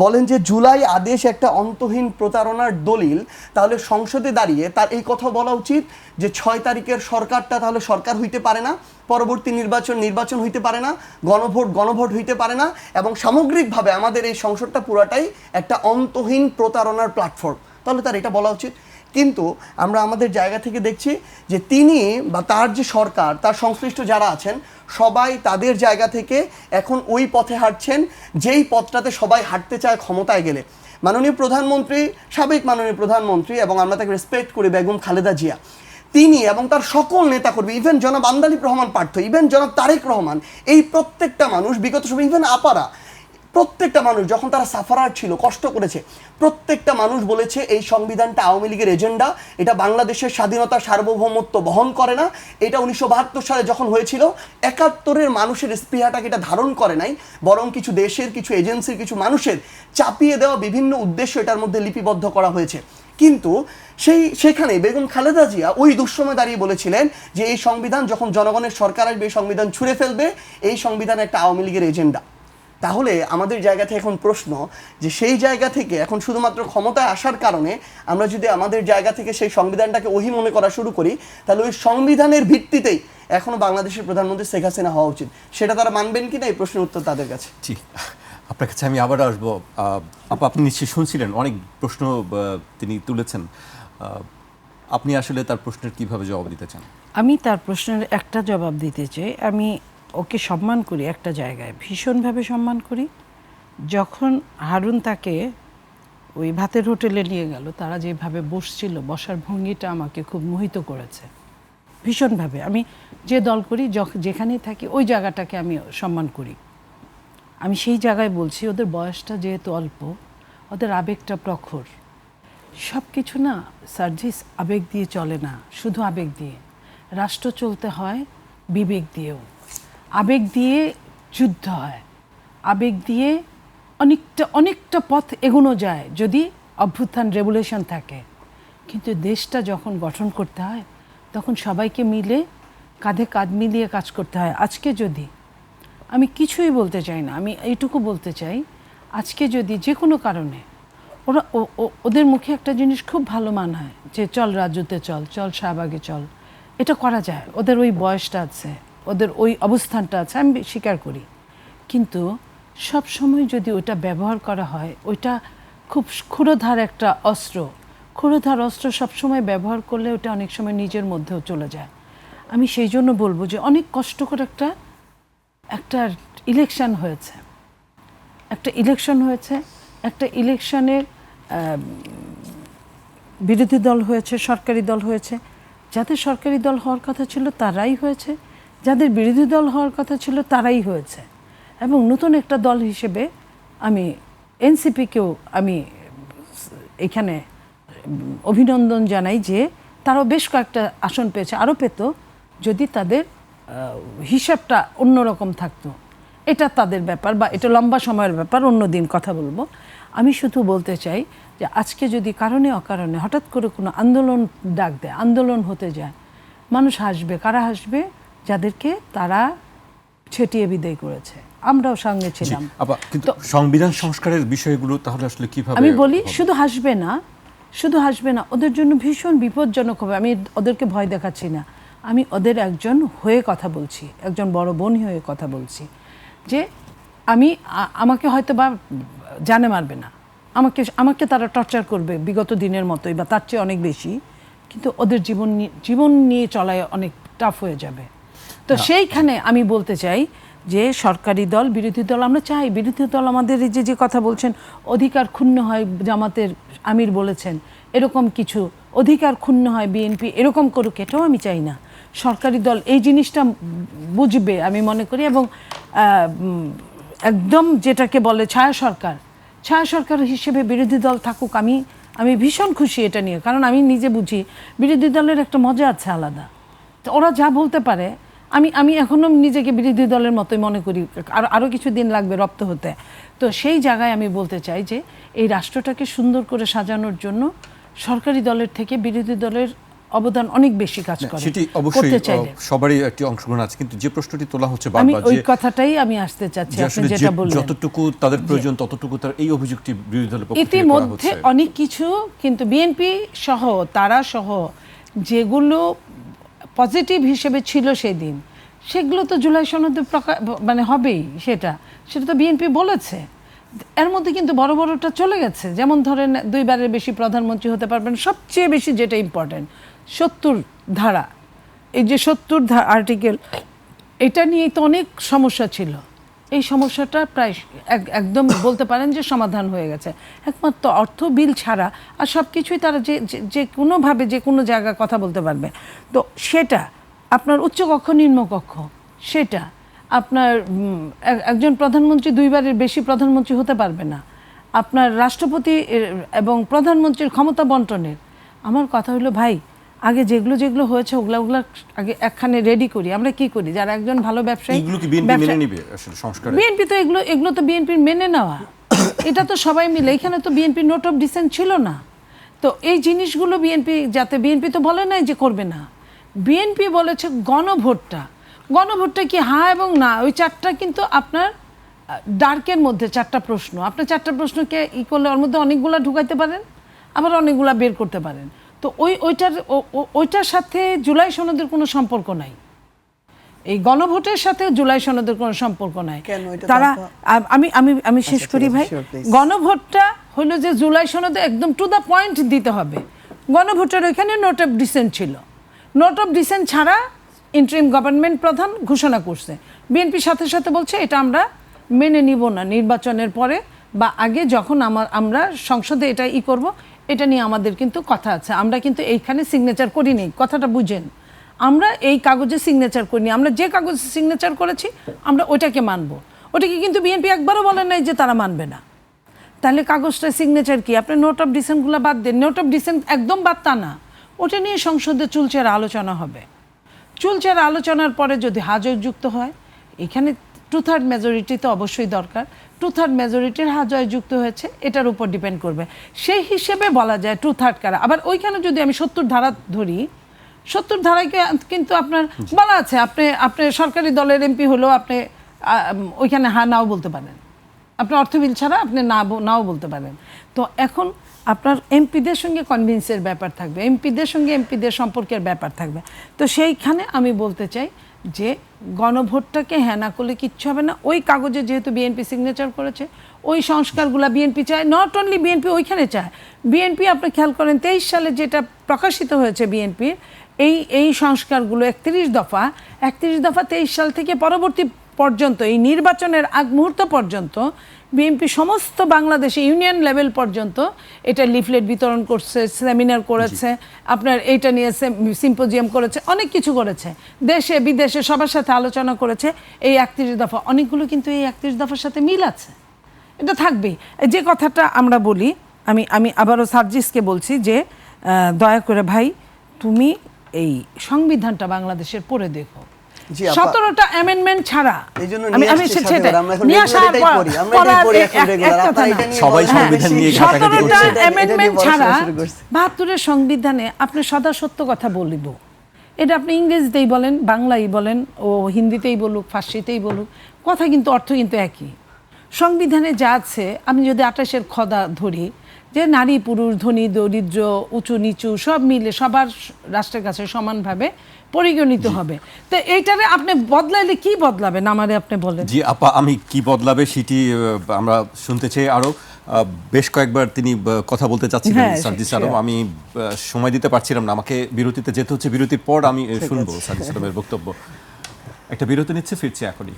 বলেন যে জুলাই আদেশ একটা অন্তহীন প্রতারণার দলিল, তাহলে সংসদে দাঁড়িয়ে তার এই কথা বলা উচিত যে 6 তারিখের সরকারটা তাহলে সরকার হইতে পারে না, পরবর্তী নির্বাচন হইতে পারে না, গণভোট হইতে পারে না, এবং সামগ্রিকভাবে আমাদের এই সংসদটা পুরাটাই একটা অন্তহীন প্রতারণার প্ল্যাটফর্ম। তাহলে তার এটা বলা উচিত। কিন্তু আমরা আমাদের জায়গা থেকে দেখছি যে তিনি বা তার যে সরকার, তার সংশ্লিষ্ট যারা আছেন সবাই তাদের জায়গা থেকে এখন ওই পথে হাঁটছেন যেই পথটাতে সবাই হাঁটতে চায় ক্ষমতায় গেলে। মাননীয় প্রধানমন্ত্রী, সাবেক মাননীয় প্রধানমন্ত্রী, এবং আমরা তাকে রেসপেক্ট করি, বেগম খালেদা জিয়া, তিনি এবং তার সকল নেতাকর্মী, ইভেন জনাব আন্দালিব রহমান পার্থ, ইভেন জনাব তারেক রহমান, এই প্রত্যেকটা মানুষ বিগত সময়, ইভেন আপারা, প্রত্যেকটা মানুষ যখন তারা সাফারার ছিল, কষ্ট করেছে, প্রত্যেকটা মানুষ বলেছে এই সংবিধানটা আওয়ামী লীগের এজেন্ডা, এটা বাংলাদেশের স্বাধীনতা সার্বভৌমত্ব বহন করে না, এটা 1972 সালে যখন হয়েছিল 71-এর মানুষের স্পৃহাটাকে এটা ধারণ করে নাই, বরং কিছু দেশের, কিছু এজেন্সির, কিছু মানুষের চাপিয়ে দেওয়া বিভিন্ন উদ্দেশ্য এটার মধ্যে লিপিবদ্ধ করা হয়েছে। কিন্তু সেখানে বেগম খালেদা জিয়া ওই দুঃসময় দাঁড়িয়ে বলেছিলেন যে এই সংবিধান যখন জনগণের সরকার আসবে এই সংবিধান ছুঁড়ে ফেলবে, এই সংবিধান একটা আওয়ামী লীগের এজেন্ডা। তাহলে আমাদের জায়গা থেকে এখন প্রশ্ন যে সেই জায়গা থেকে এখন শুধুমাত্র ক্ষমতায় আসার কারণে আমরা যদি আমাদের জায়গা থেকে সেই সংবিধানটাকে ওহি মনে করা শুরু করি, তাহলে ওই সংবিধানের ভিত্তিতেই এখনো বাংলাদেশের প্রধানমন্ত্রী শেখ হাসিনা হওয়া উচিত। সেটা তারা মানবেন কিনা, এই প্রশ্নের উত্তর তাদের কাছে। জি, আপনার কাছে আমি আবার আসবো। আপনি নিশ্চয়ই শুনছিলেন, অনেক প্রশ্ন তিনি তুলেছেন। আপনি আসলে তার প্রশ্নের কিভাবে জবাব দিতে চান? আমি তার প্রশ্নের একটা জবাব দিতে চাই। আমি ওকে সম্মান করি, একটা জায়গায় ভীষণভাবে সম্মান করি। যখন হারুন তাকে ওই ভাতের হোটেলে নিয়ে গেল, তারা যেভাবে বসছিল, বসার ভঙ্গিটা আমাকে খুব মোহিত করেছে ভীষণভাবে। আমি যে দল করি, যেখানেই থাকি, ওই জায়গাটাকে আমি সম্মান করি। আমি সেই জায়গায় বলছি, ওদের বয়সটা যেহেতু অল্প, ওদের আবেগটা প্রখর। সব কিছু না সার্জিস আবেগ দিয়ে চলে না, শুধু আবেগ দিয়ে রাষ্ট্র চলতে হয়, বিবেক দিয়েও। আবেগ দিয়ে যুদ্ধ হয়, আবেগ দিয়ে অনেকটা পথ এগোনো যায় যদি অভ্যুত্থান রেভলিউশন থাকে। কিন্তু দেশটা যখন গঠন করতে হয় তখন সবাইকে মিলে কাঁধে কাঁধ মিলিয়ে কাজ করতে হয়। আজকে যদি, আমি কিছুই বলতে চাই না, আমি এইটুকু বলতে চাই, আজকে যদি যে কোনো কারণে ওদের মুখে একটা জিনিস খুব ভালো মানায় যে চল রাজ্যতে চল, চল শাহবাগে চল, এটা করা যায়, ওদের ওই বয়সটা আছে, ওদের ওই অবস্থানটা আছে, আমি স্বীকার করি। কিন্তু সব সময় যদি ওটা ব্যবহার করা হয়, ওইটা খুব ক্ষুরধার একটা অস্ত্র। ক্ষুরধার অস্ত্র সবসময় ব্যবহার করলে ওটা অনেক সময় নিজের মধ্যেও চলে যায়। আমি সেই জন্য বলবো যে অনেক কষ্ট করে একটা ইলেকশন হয়েছে, একটা ইলেকশনের বিরোধী দল হয়েছে, সরকারি দল হয়েছে। যাদের সরকারি দল হওয়ার কথা ছিল তারাই হয়েছে, যাদের বিরোধী দল হওয়ার কথা ছিল তারাই হয়েছে। এবং নতুন একটা দল হিসেবে আমি এনসিপিকেও আমি এখানে অভিনন্দন জানাই যে তারাও বেশ কয়েকটা আসন পেয়েছে, আরও পেত যদি তাদের হিসাবটা অন্যরকম থাকতো। এটা তাদের ব্যাপার, বা এটা লম্বা সময়ের ব্যাপার, অন্য দিন কথা বলবো। আমি শুধু বলতে চাই যে আজকে যদি কারণে অকারণে হঠাৎ করে কোনো আন্দোলন ডাক দেয়, আন্দোলন হতে যায়, মানুষ হাসবে। কারা হাসবে? যাদেরকে তারা ছেটিয়ে বিদায় করেছে। আমরাও সঙ্গে ছিলাম। কিন্তু সংবিধান সংস্কারের বিষয়গুলো তাহলে আসলে কিভাবে? আমি বলি শুধু হাসবে না, ওদের জন্য ভীষণ বিপজ্জনক হবে। আমি ওদেরকে ভয় দেখাচ্ছি না, আমি ওদের একজন হয়ে কথা বলছি, একজন বড় বোন হয়ে কথা বলছি যে আমাকে হয়তো বা জানে মারবে না, আমাকে তারা টর্চার করবে বিগত দিনের মতোই বা তার চেয়ে অনেক বেশি, কিন্তু ওদের জীবন নিয়ে চলায় অনেক টাফ হয়ে যাবে। তো সেইখানে আমি বলতে চাই যে সরকারি দল, বিরোধী দল, আমরা চাই বিরোধী দল আমাদের এই যে কথা বলছেন অধিকার ক্ষুণ্ণ হয়, জামাতের আমির বলেছেন এরকম কিছু, অধিকার ক্ষুণ্ণ হয় বিএনপি, এরকম করুক, এটাও আমি চাই না। সরকারি দল এই জিনিসটা বুঝবে আমি মনে করি, এবং একদম যেটাকে বলে ছায়া সরকার হিসেবে বিরোধী দল থাকুক। আমি ভীষণ খুশি এটা নিয়ে, কারণ আমি নিজে বুঝি বিরোধী দলের একটা মজা আছে আলাদা। তো ওরা যা বলতে পারে, আমি আমি এখনো নিজেকে বিরোধী দলের মতোই মনে করি, আরও কিছু দিন লাগবে রপ্ত হতে। তো সেই জায়গায় আমি বলতে চাই যে এই রাষ্ট্রটাকে সুন্দর করে সাজানোর জন্য সরকারি দলের থেকে বিরোধী দলের অবদান অনেক বেশি কাজ করে। সেটি অবশ্যই সবারই একটি অংশগ্রহণ আছে, কিন্তু যে প্রশ্নটি তোলা হচ্ছে আমি বারবার, ওই যে কথাটাই আমি আসতে চাচ্ছি, আপনি যেটা বললেন যতটুকু তাদের প্রয়োজন ততটুকু তার, এই অভিযোগটি বিরোধী দলের পক্ষ থেকে করা ইতিমধ্যে হচ্ছে। অনেক কিছু কিন্তু বিএনপি সহ তারা সহ যেগুলো পজিটিভ হিসেবে ছিল সেদিন, সেগুলো তো জুলাই সনদে মানে হবেই, সেটা তো বিএনপি বলেছে। এর মধ্যে কিন্তু বড় বড়টা চলে গেছে, যেমন ধরেন 2 বারের বেশি প্রধানমন্ত্রী হতে পারবেন, সবচেয়ে বেশি যেটা ইম্পর্টেন্ট 70 ধারা, এই যে 70 আর্টিকেল, এটা নিয়ে তো অনেক সমস্যা ছিল। এই সমস্যাটা প্রায় একদম বলতে পারেন যে সমাধান হয়ে গেছে, একমাত্র অর্থ বিল ছাড়া। আর সব কিছুই তারা যে কোনোভাবে যে কোনো জায়গায় কথা বলতে পারবে। তো সেটা আপনার উচ্চকক্ষ নিম্নকক্ষ, সেটা আপনার একজন প্রধানমন্ত্রী 2 বারের বেশি প্রধানমন্ত্রী হতে পারবে না, আপনার রাষ্ট্রপতি এবং প্রধানমন্ত্রীর ক্ষমতা বন্টনের। আমার কথা হলো ভাই, আগে যেগুলো হয়েছে ওগুলা আগে একখানে রেডি করি। আমরা কি করি, যারা একজন ভালো ব্যবসায়ী, এগুলো কি বিএনপি মেনে নেবে আসলে সংস্কারে? বিএনপি তো এগুলো তো বিএনপির মেনে নেওয়া, এটা তো সবাই মিলে। এখানে তো বিএনপি নোট অফ ডিসেন্ট ছিল না। তো এই জিনিসগুলো বিএনপি তো বলে নাই যে করবে না, বিএনপি বলেছে গণভোটটা কি হ্যাঁ এবং না, ওই 4টা কিন্তু আপনার ডার্কের মধ্যে 4টা প্রশ্ন, আপনি 4টা প্রশ্নকে করলে ওর মধ্যে অনেকগুলা ঢুকাইতে পারেন, আবার অনেকগুলা বের করতে পারেন। তো ওইটার সাথে জুলাই সনদের কোনো সম্পর্ক নাই, এই গণভোটের সাথে জুলাই সনদের কোনো সম্পর্ক নাই। তারা আমি শেষ করি ভাই, গণভোটটা হলো যে জুলাই সনদে একদম টু দ্য পয়েন্ট দিতে হবে। গণভোটের ওইখানে নোট অফ ডিসেন্ট ছিল, নোট অফ ডিসেন্ট ছাড়া ইন্টারিম গভর্নমেন্ট প্রধান ঘোষণা করছে, বিএনপির সাথে বলছে এটা আমরা মেনে নিব না, নির্বাচনের পরে বা আগে যখন আমরা সংসদে এটা করব, এটা নিয়ে আমাদের কিন্তু কথা আছে, আমরা কিন্তু এইখানে সিগনেচার করিনি, কথাটা বুঝেন। আমরা এই কাগজে সিগনেচার করিনি, আমরা যে কাগজে সিগনেচার করেছি আমরা ওইটাকে মানব। ওটাকে কিন্তু বিএনপি একবারও বলে নাই যে তারা মানবে না। তাহলে কাগজটা সিগনেচার কি, আপনি নোট অফ ডিসেন্টগুলো বাদ দেন, নোট অফ ডিসেন্ট একদম বাদ তা না, ওটা নিয়ে সংসদে চুলচেরা আলোচনা হবে। চুলচেরা আলোচনার পরে যদি হাজত যুক্ত হয়, এখানে 2/3 মেজরিটি তো অবশ্যই দরকার, 2/3 মেজরিটির হাজয় যুক্ত হয়েছে, এটার উপর ডিপেন্ড করবে। সেই হিসেবে বলা যায় 2/3 কারা। আবার ওইখানে যদি আমি 70 ধারা ধরি, 70 ধারায় কিন্তু আপনার বলা আছে আপনি সরকারি দলের এমপি হলেও আপনি ওইখানে হ্যাঁ নাও বলতে পারেন, আপনি অর্থ বিল ছাড়া আপনি নাও বলতে পারেন। তো এখন আপনার এমপিদের সঙ্গে কনভিন্সের ব্যাপার থাকবে, এমপিদের সম্পর্কের ব্যাপার থাকবে। তো সেইখানে আমি বলতে চাই যে গণভোটটাকে হ্যাঁ না করলে কিচ্ছু হবে না। ওই কাগজে যেহেতু বিএনপি সিগনেচার করেছে, ওই সংস্কারগুলো বিএনপি চায়, নট অনলি বিএনপি ওইখানে চায়। বিএনপি আপনি খেয়াল করেন 23 সালে যেটা প্রকাশিত হয়েছে বিএনপির এই সংস্কারগুলো 31 দফা 23 সাল থেকে পরবর্তী পর্যন্ত, এই নির্বাচনের আগ মুহূর্ত পর্যন্ত বিএনপি সমস্ত বাংলাদেশে ইউনিয়ন লেভেল পর্যন্ত এটা লিফলেট বিতরণ করছে, সেমিনার করেছে, আপনার এইটা নিয়ে সিম্পোজিয়াম করেছে, অনেক কিছু করেছে, দেশে বিদেশে সবার সাথে আলোচনা করেছে। এই 31 দফা অনেকগুলো কিন্তু এই 31 দফার সাথে মিল আছে, এটা থাকবেই। যে কথাটা আমরা বলি, আমি আবারও সার্জিসকে বলছি যে দয়া করে ভাই তুমি এই সংবিধানটা বাংলাদেশের পড়ে দেখো, 17টা অ্যামেন্ডমেন্ট ছাড়া, আমি সেটা নিয়ে আসার সবাই সংবিধান নিয়ে ঘাটাঘাটি করছে, 17টা অ্যামেন্ডমেন্ট ছাড়া 72-এর সংবিধানে আপনি সদা সত্য কথা বলিব, এটা আপনি ইংরেজিতেই বলেন, বাংলাই বলেন, ও হিন্দিতেই বলুক, ফার্সিতেই বলুক, কথা কিন্তু অর্থ কিন্তু একই। সংবিধানে যা আছে, আমি যদি 28-এর খদা ধরি যে নারী পুরুষ, ধনী দরিদ্র, উঁচু নিচু সব মিলে সবার রাষ্ট্রের কাছে সমানভাবে পরিগণিত হবে। তো এইটারে আপনি বদলাইলে কি বদলাবেন আমারে আপনি বলেন। জি আপা, আমি কি বদলাবে সেটি আমরা শুনতে চাই। আরো বেশ কয়েকবার তিনি কথা বলতে চাচ্ছিলেন সার্জিস আলম, আমি সময় দিতে পারছিলাম না, আমাকে বিরতিতে যেতে হচ্ছে, বিরতির পর আমি শুনবো সার্জিস আলমের বক্তব্য। একটা বিরতি নিচ্ছে, ফিরছি এখনই।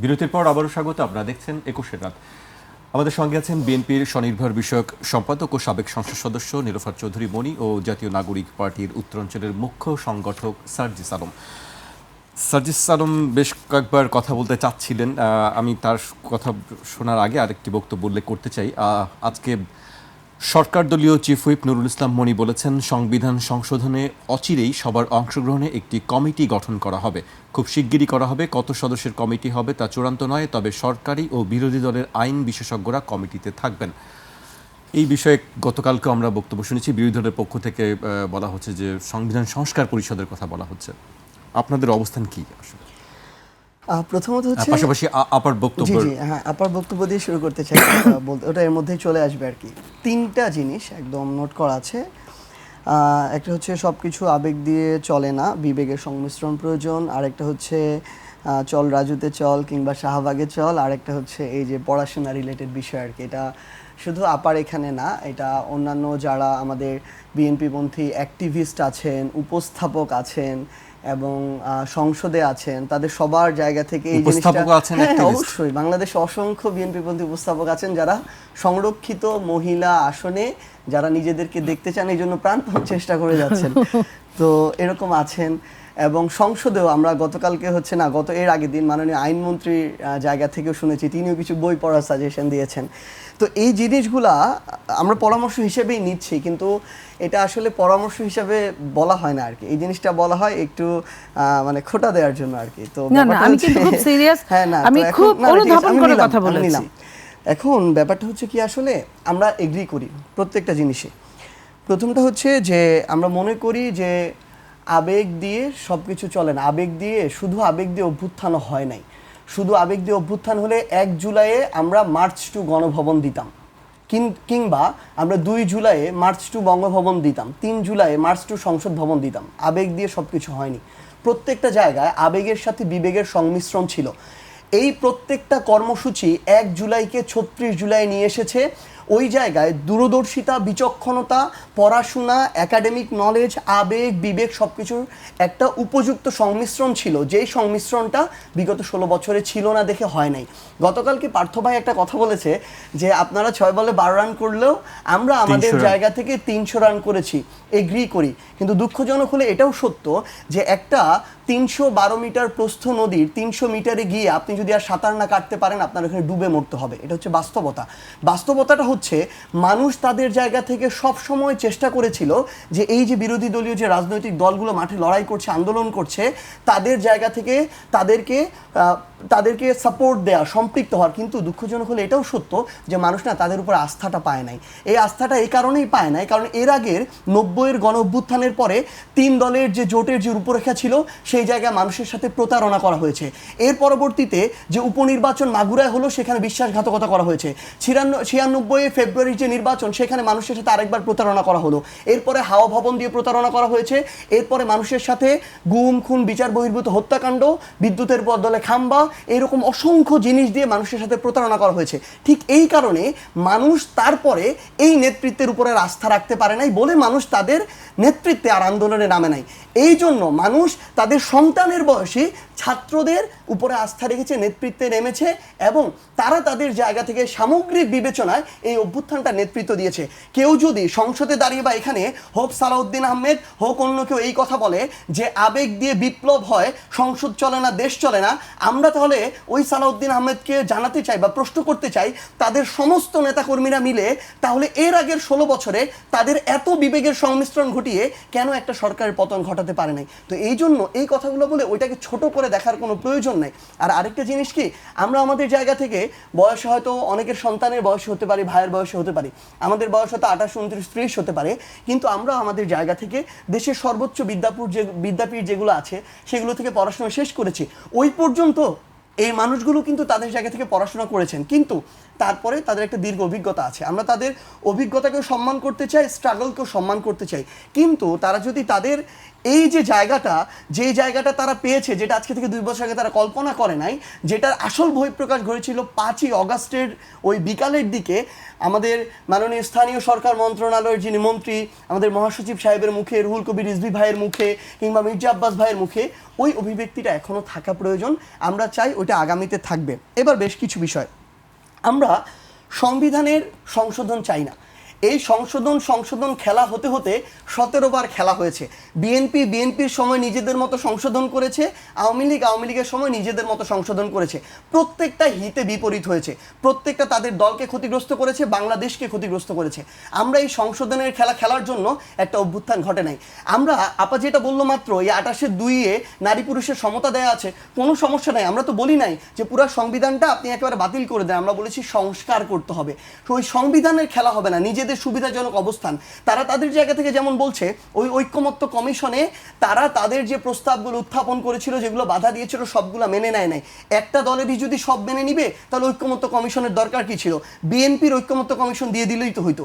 বিরতির পর আবারও স্বাগত, আপনারা দেখছেন 21 রাত। আমাদের সঙ্গে আছেন বিএনপির স্বনির্ভর বিষয়ক সম্পাদক ও সাবেক সংসদ সদস্য নীলোফার চৌধুরী মনি ও জাতীয় নাগরিক পার্টির উত্তরাঞ্চলের মুখ্য সংগঠক সার্জিস আলম। সার্জিস আলম বেশ কয়েকবার কথা বলতে চাচ্ছিলেন, আমি তার কথা শোনার আগে আরেকটি বক্তব্য উল্লেখ করতে চাই। আজকে সরকার দলীয় চিফ হুইপ নুরুল ইসলাম মনি বলেছেন, সংবিধান সংশোধনে অচিরেই সবার অংশগ্রহণে একটি কমিটি গঠন করা হবে, খুব শিগগিরই করা হবে। কত সদস্যের কমিটি হবে তা চূড়ান্ত নয়, তবে সরকারি ও বিরোধী দলের আইন বিশেষজ্ঞরা কমিটিতে থাকবেন। এই বিষয়ে গতকালকে আমরা বক্তব্য শুনেছি, বিরোধী দলের পক্ষ থেকে বলা হচ্ছে যে সংবিধান সংস্কার পরিষদের কথা বলা হচ্ছে। আপনাদের অবস্থান কি আসলে? প্রথমত হচ্ছে পাশাপাশি আপার বক্তব্য, জি হ্যাঁ, আপার বক্তব্য দিয়ে শুরু করতে চাই। বলতে ওটা এর মধ্যেই চলে আসবে আর কি। তিনটা জিনিস একদম নোট করা আছে। একটা হচ্ছে সব কিছু আবেগ দিয়ে চলে না, বিবেকের সংমিশ্রণ প্রয়োজন। আরেকটা হচ্ছে চল রাজুতে চল কিংবা শাহবাগে চল। আরেকটা হচ্ছে এই যে পড়াশোনা রিলেটেড বিষয় আর কি। এটা শুধু আপার এখানে না, এটা অন্যান্য যারা আমাদের বিএনপিপন্থী অ্যাক্টিভিস্ট আছেন, উপস্থাপক আছেন এবং সংসদে আছেন, তাদের সবার জায়গা থেকে এই জিনিসটা, অবশ্যই বাংলাদেশে অসংখ্য বিএনপিপন্থী উপস্থাপক আছেন যারা সংরক্ষিত মহিলা আসনে যারা নিজেদেরকে দেখতে চান, এই জন্য প্রাণপণ চেষ্টা করে যাচ্ছেন। তো এরকম আছেন। এবং সংসদেও আমরা গতকালকে হচ্ছে না, এর আগের দিন মাননীয় আইনমন্ত্রীর জায়গা থেকেও শুনেছি, তিনিও কিছু বই পড়ার সাজেশন দিয়েছেন। তো এই জিনিসগুলা আমরা পরামর্শ হিসেবেই নিচ্ছি, কিন্তু এটা আসলে পরামর্শ হিসেবে বলা হয় না আর কি। এই জিনিসটা বলা হয় একটু মানে খোটা দেওয়ার জন্য আর কি। তো আমি কিন্তু খুব সিরিয়াস, আমি খুব অনুধাবন করে কথা বলছিলাম। এখন ব্যাপারটা হচ্ছে কি, আসলে আমরা এগ্রি করি প্রত্যেকটা জিনিসে। প্রথমটা হচ্ছে যে আমরা মনে করি যে আবেগ দিয়ে সব কিছু চলে না। শুধু আবেগ দিয়ে অভ্যুত্থান হয় নাই। শুধু আবেগ দিয়ে অভ্যুত্থান হলে 1 জুলাইয়ে আমরা মার্চ টু গণভবন দিতাম, কিংবা আমরা 2 জুলাইয়ে মার্চ টু বঙ্গভবন দিতাম, 3 জুলাইয়ে মার্চ টু সংসদ ভবন দিতাম। আবেগ দিয়ে সব কিছু হয়নি। প্রত্যেকটা জায়গায় আবেগের সাথে বিবেকের সংমিশ্রণ ছিল। এই প্রত্যেকটা কর্মসূচি 1 জুলাইকে 36 জুলাই নিয়ে এসেছে। ওই জায়গায় দূরদর্শিতা, বিচক্ষণতা, পড়াশোনা, একাডেমিক নলেজ, আবেগ, বিবেক সবকিছুর একটা উপযুক্ত সংমিশ্রণ ছিল, যেই সংমিশ্রণটা বিগত 16 বছরে ছিল না দেখে হয় নাই। গতকালকে পার্থ ভাই একটা কথা বলেছে যে আপনারা 6 বলে 12 রান করলেও আমরা আমাদের জায়গা থেকে 300 রান করেছি, এগ্রি করি। কিন্তু দুঃখজনক হলে এটাও সত্য যে একটা 312 মিটার প্রস্থ নদীর 300 মিটারে গিয়ে আপনি যদি আর সাঁতার না কাটতে পারেন, আপনার ওখানে ডুবে মরতে হবে। এটা হচ্ছে বাস্তবতা। বাস্তবতাটা হচ্ছে মানুষ তাদের জায়গা থেকে সব সময় চেষ্টা করেছিল যে এই যে বিরোধী দলীয় যে রাজনৈতিক দলগুলো মাঠে লড়াই করছে, আন্দোলন করছে, তাদের জায়গা থেকে তাদেরকে সাপোর্ট দেওয়া, সম্পৃক্ত হওয়ার। কিন্তু দুঃখজনক হলে এটাও সত্য যে মানুষ না তাদের উপর আস্থাটা পায় নাই। এই আস্থাটা এই কারণেই পায় নাই কারণ এর আগের 90-এর গণ অভ্যুত্থানের পরে 3 দলের যে জোটের যে রূপরেখা ছিল, সেই জায়গায় মানুষের সাথে প্রতারণা করা হয়েছে। এর পরবর্তীতে যে উপনির্বাচন মাগুরায় হলো, সেখানে বিশ্বাসঘাতকতা করা হয়েছে। 96 ফেব্রুয়ারির যে নির্বাচন, সেখানে মানুষের সাথে আরেকবার প্রতারণা করা হলো। এরপরে হাওয়া ভবন দিয়ে প্রতারণা করা হয়েছে। এরপরে মানুষের সাথে গুম, খুন, বিচার বহির্ভূত হত্যাকাণ্ড, বিদ্যুতের বদলে খাম্বা, এরকম অসংখ্য জিনিস দিয়ে মানুষের সাথে প্রতারণা করা হয়েছে। ঠিক এই কারণে মানুষ তারপরে এই নেতৃত্বের উপরে আস্থা রাখতে পারে নাই বলে মানুষ তাদের নেতৃত্বে আর আন্দোলনে নামে নাই। এই জন্য মানুষ তাদের সন্তানের বয়সী ছাত্রদের উপরে আস্থা রেখেছে, নেতৃত্বে নেমেছে এবং তারা তাদের জায়গা থেকে সামগ্রিক বিবেচনায় এই অভ্যুত্থানটা নেতৃত্ব দিয়েছে। কেউ যদি সংসদে দাঁড়িয়ে বা এখানে হোক সালাউদ্দিন আহমেদ, হোক অন্য কেউ এই কথা বলে যে আবেগ দিয়ে বিপ্লব হয়, সংসদ চলে না, দেশ চলে না, আমরা তাহলে ওই সালাউদ্দিন আহমেদকে জানাতে চাই বা প্রশ্ন করতে চাই, তাদের সমস্ত নেতাকর্মীরা মিলে তাহলে এর আগের 16 বছরে তাদের এত বিবেকের সংমিশ্রণ ঘটিয়ে কেন একটা সরকারের পতন ঘটাতে পারে নাই? তো এই জন্য এই কথাগুলো বলে ওইটাকে ছোট করে দেখার কোনো প্রয়োজন নাই। আর আরেকটা জিনিস কি, আমরা আমাদের জায়গা থেকে বয়সে হয়তো অনেকের সন্তানের বয়সে হতে পারি, ভাইয়ের বয়সে হতে পারি, আমাদের বয়স হয়তো 28, 29, 30 হতে পারে, কিন্তু আমরা আমাদের জায়গা থেকে দেশের সর্বোচ্চ বিদ্যাপীঠ যেগুলো আছে সেগুলো থেকে পড়াশোনা শেষ করেছি। ওই পর্যন্ত এই মানুষগুলো কিন্তু তাদের জায়গা থেকে পড়াশোনা করেছেন, কিন্তু তারপরে তাদের একটা দীর্ঘ অভিজ্ঞতা আছে। আমরা তাদের অভিজ্ঞতাকেও সম্মান করতে চাই, স্ট্রাগলকেও সম্মান করতে চাই। কিন্তু তারা যদি তাদের এই যে জায়গাটা, যে জায়গাটা তারা পেয়েছে, যেটা আজকে থেকে 2 বছর আগে তারা কল্পনা করে নাই, যেটার আসল বহিঃপ্রকাশ ঘটেছিল 5ই অগাস্টের ওই বিকালের দিকে আমাদের মাননীয় স্থানীয় সরকার মন্ত্রণালয়ের যিনি মন্ত্রী, আমাদের মহাসচিব সাহেবের মুখে, রুহুল কবির রিজভী ভাইয়ের মুখে, কিংবা মির্জা আব্বাস ভাইয়ের মুখে। ওই অভিব্যক্তিটা এখনও থাকা প্রয়োজন, আমরা চাই ওইটা আগামীতে থাকবে। এবার বেশ কিছু বিষয়, আমরা সংবিধানের সংশোধন চাই না। এই সংশোধন খেলা হতে হতে 17 বার খেলা হয়েছে। বিএনপির সময় নিজেদের মতো সংশোধন করেছে, আওয়ামী লীগের সময় নিজেদের মতো সংশোধন করেছে। প্রত্যেকটা হিতে বিপরীত হয়েছে, প্রত্যেকটা তাদের দলকে ক্ষতিগ্রস্ত করেছে, বাংলাদেশকে ক্ষতিগ্রস্ত করেছে। আমরা এই সংশোধনের খেলা খেলার জন্য একটা অভ্যুত্থান ঘটে নাই। আমরা আপা যেটা বললো মাত্র, এই 28-2 নারী পুরুষের সমতা দেয়া আছে, কোনো সমস্যা নাই। আমরা তো বলি নাই যে পুরো সংবিধানটা আপনি একেবারে বাতিল করে দেন, আমরা বলেছি সংস্কার করতে হবে। তো ওই সংবিধানের খেলা হবে না, নিজেদের সুবিধাজনক অবস্থান। তারা তাদের জায়গা থেকে যেমন বলছে, ওই ঐক্যমত্য কমিশনে তারা তাদের যে প্রস্তাবগুলো উত্থাপন করেছিল, যেগুলো বাধা দিয়েছিল, সবগুলো মেনে নেয় নাই। একটা দলেরই যদি সব মেনে নিবে, তাহলে ঐক্যমত্য কমিশনের দরকার কি ছিল? বিএনপির ঐক্যমত্য কমিশন দিয়ে দিলেই তো হইতো।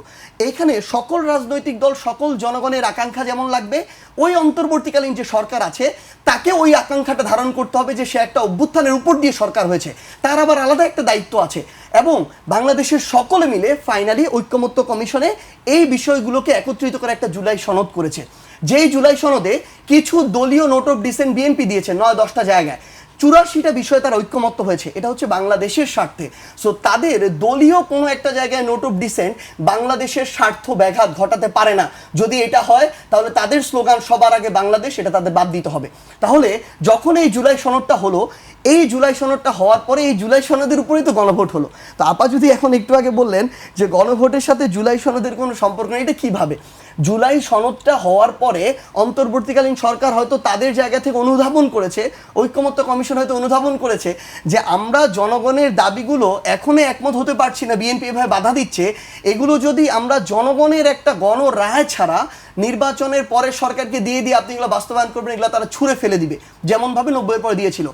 এখানে সকল রাজনৈতিক দল, সকল জনগণের আকাঙ্ক্ষা যেমন লাগবে, ওই অন্তর্বর্তীকালীন যে সরকার আছে তাকে ওই আকাঙ্ক্ষাটা ধারণ করতে হবে যে সে একটা অভ্যুত্থানের উপর দিয়ে সরকার হয়েছে, তার আবার আলাদা একটা দায়িত্ব আছে। এবং বাংলাদেশের সকলে মিলে ফাইনালি ঐক্যমত্য কমিশনে এই বিষয়গুলোকে একত্রিত করে একটা জুলাই সনদ করেছে। যেই জুলাই সনদে কিছু দলীয় নোট অফ ডিসেন্ট বিএনপি দিয়েছে 9-10টা জায়গায়, 84টা বিষয়ে তারা ঐক্যমত্য হয়েছে। এটা হচ্ছে বাংলাদেশের স্বার্থে। সো তাদের দলীয় কোনো একটা জায়গায় নোট অফ ডিসেন্ট বাংলাদেশের স্বার্থ ব্যাঘাত ঘটাতে পারে না। যদি এটা হয়, তাহলে তাদের স্লোগান সবার আগে বাংলাদেশ, এটা তাদের বাদ দিতে হবে। তাহলে যখন এই জুলাই সনদটা হলো, এই জুলাই সনদটা হওয়ার পরে এই জুলাই সনদের উপরেই তো গণভোট হলো। তো আপা যদি এখন একটু আগে বললেন যে গণভোটের সাথে জুলাই সনদের কোনো সম্পর্ক নেই, এটা কীভাবে? জুলাই সনদটা হওয়ার পরে অন্তর্বর্তীকালীন সরকার হয়তো তাদের জায়গা থেকে অনুধাবন করেছে, ঐক্যমত্য কমিশন হয়তো অনুধাবন করেছে যে আমরা জনগণের দাবিগুলো এখনই একমত হতে পারছি না, বিএনপি এভাবে বাধা দিচ্ছে, এগুলো যদি আমরা জনগণের একটা গণরায় ছাড়া নির্বাচনের পরে সরকারকে দিয়ে আপনি এগুলো বাস্তবায়ন করবেন, এগুলো তারা ছুঁড়ে ফেলে দিবে, যেমনভাবে 90-এর পরে দিয়েছিল।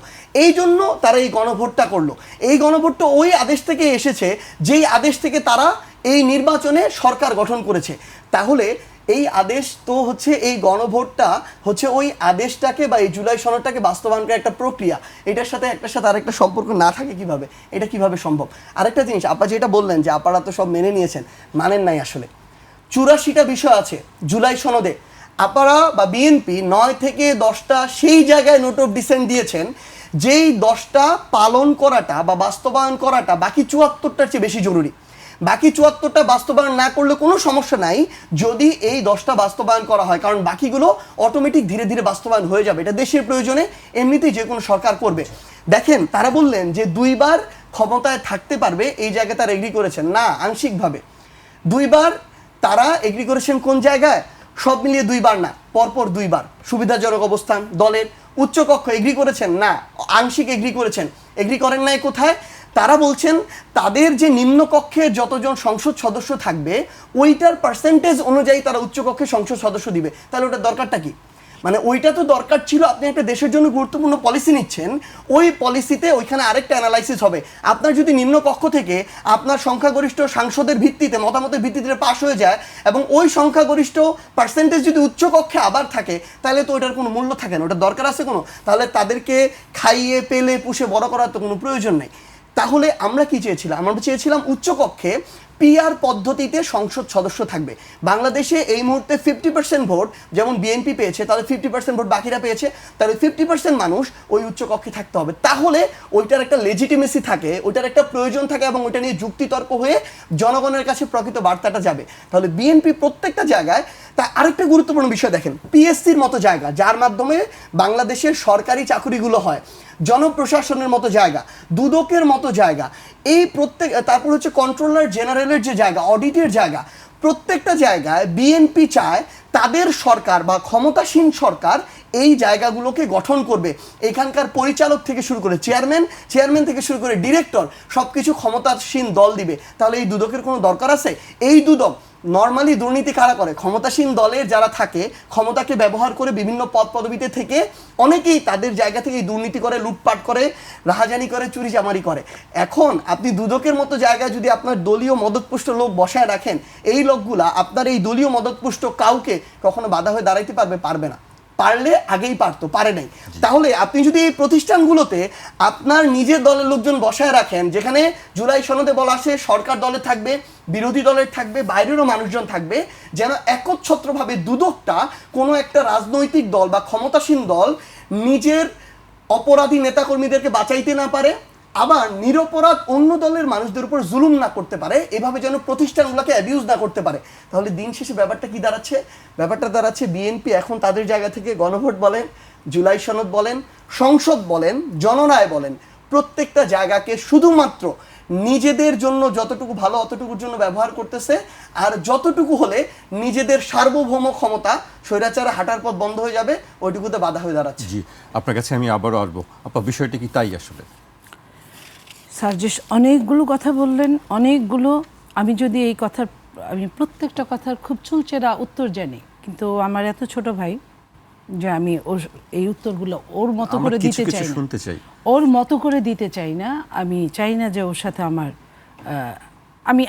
এই জন্য তারা এই গণভোটটা করলো। এই গণভোটটা ওই আদেশ থেকে এসেছে, যেই আদেশ থেকে তারা এই নির্বাচনে সরকার গঠন করেছে। তাহলে এই আদেশ তো হচ্ছে, এই গণভোটটা হচ্ছে ওই আদেশটাকে বা এই জুলাই সনদটাকে বাস্তবায়ন করার একটা প্রক্রিয়া। এটার সাথে একটার সাথে আরেকটা সম্পর্ক না থাকে কিভাবে? এটা কিভাবে সম্ভব? আরেকটা জিনিস, আপা যেটা বললেন যে আপনারা তো সব মেনে নিয়েছেন, মানেন নাই আসলে। 84টা বিষয় আছে জুলাই সনদে, আপনারা বা বিএনপি 9 থেকে 10টা সেই জায়গায় নোট অফ ডিসেন্ট দিয়েছেন, যেই 10টা পালন করাটা বা বাস্তবায়ন করাটা বাকি 74টার চেয়ে বেশি জরুরি। বাকি 74টা বাস্তবায়ন না করলে কোনো সমস্যা নাই যদি এই 10টা বাস্তবায়ন করা হয়, কারণ বাকিগুলো অটোমেটিক ধীরে ধীরে বাস্তবায়ন হয়ে যাবে। এটা দেশের প্রয়োজনে এমনিতেই যে কোনো সরকার করবে। দেখেন, তারা বললেন যে 2 বার ক্ষমতায় থাকতে পারবে, এই জায়গায় তারা এগ্রি করেছেন না, আংশিকভাবে। 2 বার তারা এগ্রি করেছেন কোন জায়গায়? সব মিলিয়ে 2 বার না, পরপর 2 বার। সুবিধাজনক অবস্থান দলের উচ্চকক্ষ এগ্রি করেছেন না, আংশিক এগ্রি করেছেন। এগ্রি করেন নাই কোথায়? তারা বলছেন তাদের যে নিম্নকক্ষে যতজন সংসদ সদস্য থাকবে, ওইটার পার্সেন্টেজ অনুযায়ী তারা উচ্চকক্ষে সংসদ সদস্য দিবে। তাহলে ওটার দরকারটা কি? মানে ওইটা তো দরকার ছিল, আপনি একটা দেশের জন্য গুরুত্বপূর্ণ পলিসি নিচ্ছেন, ওই পলিসিতে ওইখানে আরেকটা অ্যানালাইসিস হবে। আপনার যদি নিম্নকক্ষ থেকে আপনার সংখ্যাগরিষ্ঠ সাংসদের ভিত্তিতে, মতামতের ভিত্তিতে পাশ হয়ে যায়, এবং ওই সংখ্যাগরিষ্ঠ পার্সেন্টেজ যদি উচ্চকক্ষে আবার থাকে, তাহলে তো ওইটার কোনো মূল্য থাকে না। ওটার দরকার আছে কোনো? তাহলে তাদেরকে খাইয়ে পেলে পুষে বড় করার তো কোনো প্রয়োজন নেই। তাহলে আমরা কি চেয়েছিলাম? আমরা চেয়েছিলাম উচ্চকক্ষে পিআর পদ্ধতিতে সংসদ সদস্য থাকবে। বাংলাদেশে এই মুহূর্তে 50% ভোট যেমন বিএনপি পেয়েছে, তাহলে 50% ভোট বাকিরা পেয়েছে, তাহলে 50% মানুষ ওই উচ্চকক্ষে থাকতে হবে। তাহলে ওইটার একটা লেজিটিমেসি থাকে, ওইটার একটা প্রয়োজন থাকে, এবং ওইটা নিয়ে যুক্তিতর্ক হয়ে জনগণের কাছে প্রকৃত বার্তাটা যাবে। তাহলে বিএনপি প্রত্যেকটা জায়গায়, তা আরেকটা গুরুত্বপূর্ণ বিষয় দেখেন, পিএসসির মতো জায়গা, যার মাধ্যমে বাংলাদেশের সরকারি চাকুরিগুলো হয়, জনপ্রশাসনের মতো জায়গা, দুদকের মতো জায়গা, এই প্রত্যেক, তারপর হচ্ছে কন্ট্রোলার জেনারেলের যে জায়গা, অডিটের জায়গা, প্রত্যেকটা জায়গায় বিএনপি চায় তাদের সরকার বা ক্ষমতাসীন সরকার এই জায়গাগুলোকে গঠন করবে। এখানকার পরিচালক থেকে শুরু করে চেয়ারম্যান থেকে শুরু করে ডিরেক্টর, সব কিছু ক্ষমতাসীন দল দিবে। তাহলে এই দুদকের কোনো দরকার আছে? এই দুদক নর্মালি দুর্নীতি কারা করে? ক্ষমতাসীন দলের যারা থাকে, ক্ষমতাকে ব্যবহার করে বিভিন্ন পদ পদবিতে থেকে অনেকেই তাদের জায়গা থেকে দুর্নীতি করে, লুটপাট করে, রাহাজানি করে, চুরি চামারি করে। এখন আপনি দুদকের মতো জায়গায় যদি আপনার দলীয় মদতপুষ্ট লোক বসায় রাখেন, এই লোকগুলা আপনার এই দলীয় মদতপুষ্ট কাউকে কখনো বাধা হয়ে দাঁড়াইতে পারবে? পারবে না। পারলে আগেই পারতো, পারে নাই। তাহলে আপনি যদি এই প্রতিষ্ঠানগুলোতে আপনার নিজের দলের লোকজন বসায় রাখেন, যেখানে জুলাই সনদে বলা আছে সরকার দলের থাকবে, বিরোধী দলের থাকবে, বাইরেরও মানুষজন থাকবে, যেন একচ্ছত্রভাবে দুদকটা কোনো একটা রাজনৈতিক দল বা ক্ষমতাসীন দল নিজের অপরাধী নেতাকর্মীদেরকে বাঁচাইতে না পারে, আবার নিরপরাধ অন্য দলের মানুষদের উপর জুলুম না করতে পারে, এভাবে যেন প্রতিষ্ঠানগুলোকে অ্যাবিউজ না করতে পারে। তাহলে দিন শেষে ব্যাপারটা কি দাঁড়াচ্ছে? ব্যাপারটা দাঁড়াচ্ছে বিএনপি এখন তাদের জায়গা থেকে গণভোট বলেন, জুলাই সনদ বলেন, সংসদ বলেন, জনরায় বলেন, প্রত্যেকটা জায়গাকে শুধুমাত্র নিজেদের জন্য যতটুকু ভালো অতটুকুর জন্য ব্যবহার করতেছে, আর যতটুকু হলে নিজেদের সার্বভৌম ক্ষমতা, স্বৈরাচারে হাঁটার পথ বন্ধ হয়ে যাবে, ওইটুকুতে বাধা হয়ে দাঁড়াচ্ছে। জি, আপনার কাছে আমি আবারও আসবো। আপা, বিষয়টি কি তাই আসলে? সার্জিস অনেকগুলো কথা বললেন, অনেকগুলো। আমি যদি এই কথার, আমি প্রত্যেকটা কথার খুব চুলচেরা উত্তর জানি, কিন্তু আমার এত ছোট ভাই যে আমি ওর এই উত্তরগুলো ওর মতো করে দিতে চাই না, শুনতে চাই ওর মতো করে দিতে চাই না। আমি চাই না যে ওর সাথে আমার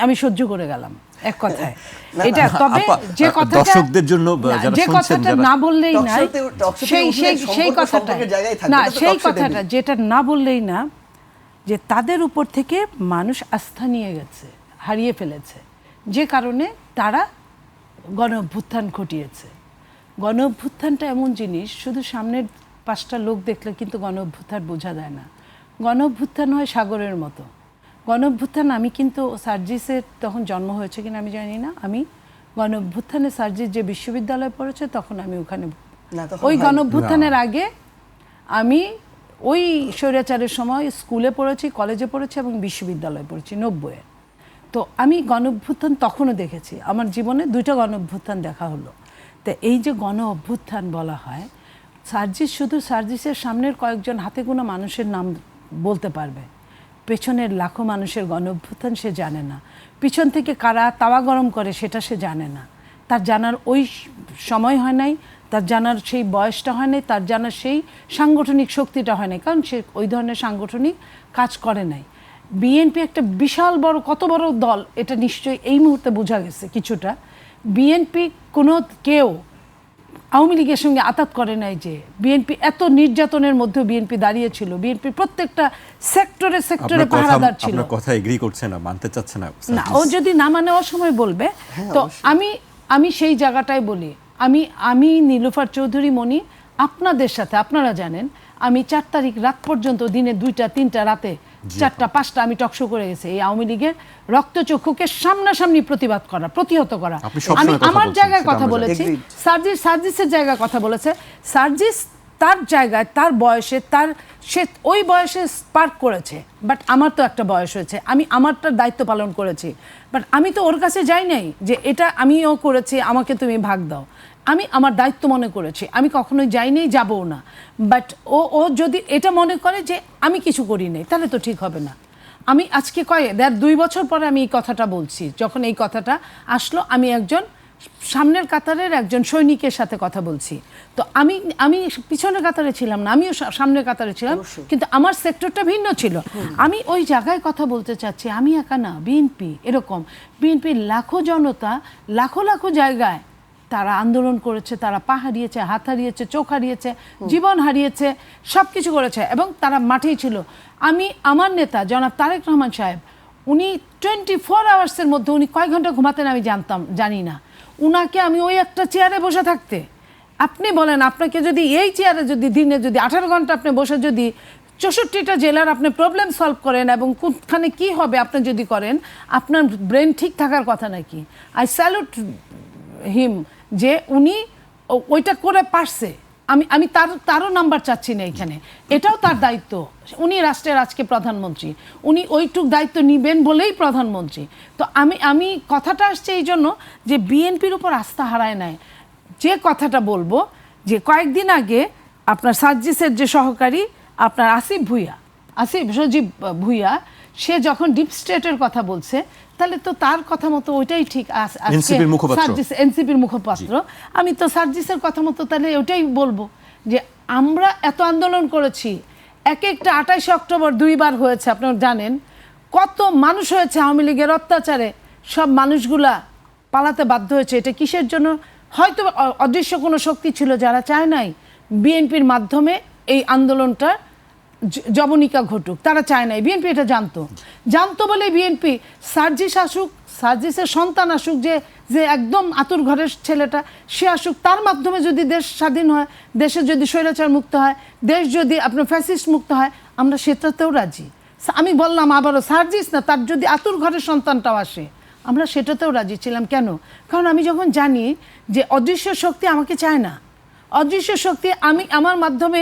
আমি সহ্য করে গেলাম এক কথায় এটা। তবে যে কথাটা দর্শকদের জন্য যারা যে শুনছেন, কথাটা না বললেই না, সেই কথাটা না, সেই কথাটা যেটা না বললেই না, যে তাদের উপর থেকে মানুষ আস্থা নিয়ে গেছে, হারিয়ে ফেলেছে, যে কারণে তারা গণ অভ্যুত্থান ঘটিয়েছে। গণ অভ্যুত্থানটা এমন জিনিস, শুধু সামনের 5টা লোক দেখলে কিন্তু গণ অভ্যুত্থান বোঝা যায় না। গণ অভ্যুত্থান হয় সাগরের মতো। গণ অভ্যুত্থান, আমি কিন্তু সার্জিসের তখন জন্ম হয়েছে কিনা আমি জানি না, আমি গণ অভ্যুত্থানে সার্জিস যে বিশ্ববিদ্যালয়ে পড়েছে তখন আমি ওখানে, ওই গণ অভ্যুত্থানের আগে আমি ওই স্বৈরাচারের সময় স্কুলে পড়েছি, কলেজে পড়েছি এবং বিশ্ববিদ্যালয়ে পড়েছি 90-এ। তো আমি গণ অভ্যুত্থান তখনও দেখেছি, আমার জীবনে 2টা গণ অভ্যুত্থান দেখা হলো। তো এই যে গণ অভ্যুত্থান বলা হয়, সার্জিস শুধু সার্জিসের সামনের কয়েকজন হাতে গোনা মানুষের নাম বলতে পারবে, পেছনের লাখো মানুষের গণ অভ্যুত্থান সে জানে না। পিছন থেকে কারা তাওয়া গরম করে সেটা সে জানে না, তার জানার ওই সময় হয় নাই, তার জানার সেই বয়সটা হয় নাই, তার জানার সেই সাংগঠনিক শক্তিটা হয় নাই, কারণ সে ওই ধরনের সাংগঠনিক কাজ করে নাই। বিএনপি একটা বিশাল বড়, কত বড় দল এটা নিশ্চয়ই এই মুহূর্তে বোঝা গেছে কিছুটা। বিএনপি কোনো কেউ আওয়ামী লীগের সঙ্গে আতাত করে নাই, যে বিএনপি এত নির্যাতনের মধ্যে বিএনপি দাঁড়িয়েছিল, বিএনপি প্রত্যেকটা সেক্টরে সেক্টরে পাহারাদার ছিল। আপনার কথা এগ্রি করছে না, মানতে চাচ্ছে না। না, ও যদি না মানে ও সময় বলবে। তো আমি সেই জায়গাটায় বলি, আমি নীলুফার চৌধুরী মনি, আপনাদের সাথে, আপনারা জানেন আমি 4 তারিখ রাত পর্যন্ত, দিনে 2টা 3টা, রাতে 4টা 5টা আমি টকশো করে গেছি এই আওয়ামী লীগের রক্তচক্ষুকে সামনাসামনি প্রতিবাদ করা, প্রতিহত করা। আমি আমার জায়গায় কথা বলেছি, সার্জিসের জায়গায় কথা বলেছে। সার্জিস তার জায়গায়, তার বয়সে, সে ওই বয়সে স্পার্ক করেছে, বাট আমার তো একটা বয়স হয়েছে, আমি আমারটার দায়িত্ব পালন করেছি। বাট আমি তো ওর কাছে যাই নাই যে এটা আমিও করেছি, আমাকে তুমি ভাগ দাও। আমি আমার দায়িত্ব মনে করেছি, আমি কখনোই যাইনি, যাবও না। বাট ও যদি এটা মনে করে যে আমি কিছু করি নাই, তাহলে তো ঠিক হবে না। আমি আজকে 2 বছর পরে আমি এই কথাটা বলছি, যখন এই কথাটা আসলো, আমি একজন সামনের কাতারের একজন সৈনিকের সাথে কথা বলছি। তো আমি পিছনের কাতারে ছিলাম না, আমিও সামনের কাতারে ছিলাম, কিন্তু আমার সেক্টরটা ভিন্ন ছিল। আমি ওই জায়গায় কথা বলতে চাচ্ছি, আমি একা না, বিএনপি এরকম, বিএনপির লাখো জনতা লাখো লাখো জায়গায় তারা আন্দোলন করেছে, তারা পা হারিয়েছে, হাত হারিয়েছে, চোখ হারিয়েছে, জীবন হারিয়েছে, সব কিছু করেছে, এবং তারা মাঠেই ছিল। আমার নেতা জনাব তারেক রহমান সাহেব, উনি 24 আওয়ার্সের মধ্যে উনি কয় ঘন্টা ঘুমাতেন আমি জানি না। উনাকে আমি ওই একটা চেয়ারে বসে থাকতে, আপনি বলেন, আপনাকে যদি এই চেয়ারে যদি দিনে যদি 18 ঘন্টা আপনি বসে যদি 64টা জেলার আপনি প্রবলেম সলভ করেন এবং কোনখানে কি হবে আপনি যদি করেন, আপনার ব্রেন ঠিক থাকার কথা নাকি? আই স্যালুট হিম যে উনি ওইটা করে পারছে। আমি তারও নাম্বার চাচ্ছি না এখানে, এটাও তার দায়িত্ব। উনি রাষ্ট্রের আজকে প্রধানমন্ত্রী, উনি ওইটুক দায়িত্ব নিবেন বলেই প্রধানমন্ত্রী। তো আমি কথাটা আসছে এই জন্য যে বিএনপির উপর আস্থা হারায় নাই। যে কথাটা বলবো, যে কয়েকদিন আগে আপনার সার্জিসের যে সহকারী আপনার আসিফ সজীব ভুইয়া, সে যখন ডিপ স্টেটের কথা বলছে, তাহলে তো তার কথা মতো ওইটাই ঠিক। এনসিপির মুখপাত্র, আমি তো সার্জিসের কথা মতো তাহলে ওইটাই বলবো যে আমরা এত আন্দোলন করেছি, একটা 28 অক্টোবর 2 বার হয়েছে, আপনারা জানেন কত মানুষ হয়েছে আওয়ামী লীগের অত্যাচারে, সব মানুষগুলা পালাতে বাধ্য হয়েছে। এটা কিসের জন্য? হয়তো অদৃশ্য কোনো শক্তি ছিল যারা চায় নাই বিএনপির মাধ্যমে এই আন্দোলনটা জবনিকা ঘটুক, তারা চায় নাই। বিএনপি এটা জানতো বলে বিএনপি সার্জিস আসুক, সার্জিসের সন্তান আসুক, যে একদম আতুর ঘরের ছেলেটা সে আসুক, তার মাধ্যমে যদি দেশ স্বাধীন হয়, দেশে যদি স্বৈরাচার মুক্ত হয়, দেশ যদি আপনার ফ্যাসিস্ট মুক্ত হয়, আমরা সেটাতেও রাজি। আমি বললাম আবারও, সার্জিস না, তার যদি আতুর ঘরের সন্তানটাও আসে, আমরা সেটাতেও রাজি ছিলাম। কেন? কারণ আমি যখন জানি যে অদৃশ্য শক্তি আমাকে চায় না, অদৃশ্য শক্তি আমার মাধ্যমে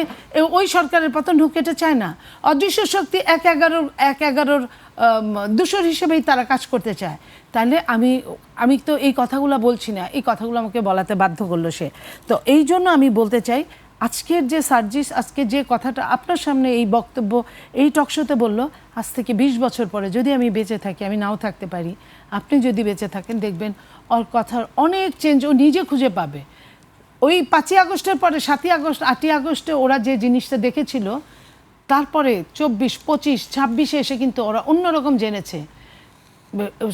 ওই সরকারের পতন হোক এটা চায় না। অদৃশ্য শক্তি 1/11 দূষর হিসেবেই তারা কাজ করতে চায়। তাহলে আমি তো এই কথাগুলো বলছি না, এই কথাগুলো আমাকে বলাতে বাধ্য করলো সে। তো এই জন্য আমি বলতে চাই, আজকের যে সার্জিস আজকে যে কথাটা আপনার সামনে এই বক্তব্য এই টকশোতে বললো, আজ থেকে 20 বছর পরে যদি আমি বেঁচে থাকি, আমি নাও থাকতে পারি, আপনি যদি বেঁচে থাকেন, দেখবেন ওর কথার অনেক চেঞ্জ ও নিজে খুঁজে পাবে। ওই 5ই আগস্টের পরে 7ই আগস্ট 8ই আগস্টে ওরা যে জিনিসটা দেখেছিল, তারপরে 24, 25, 26-এ এসে কিন্তু ওরা অন্যরকম জেনেছে।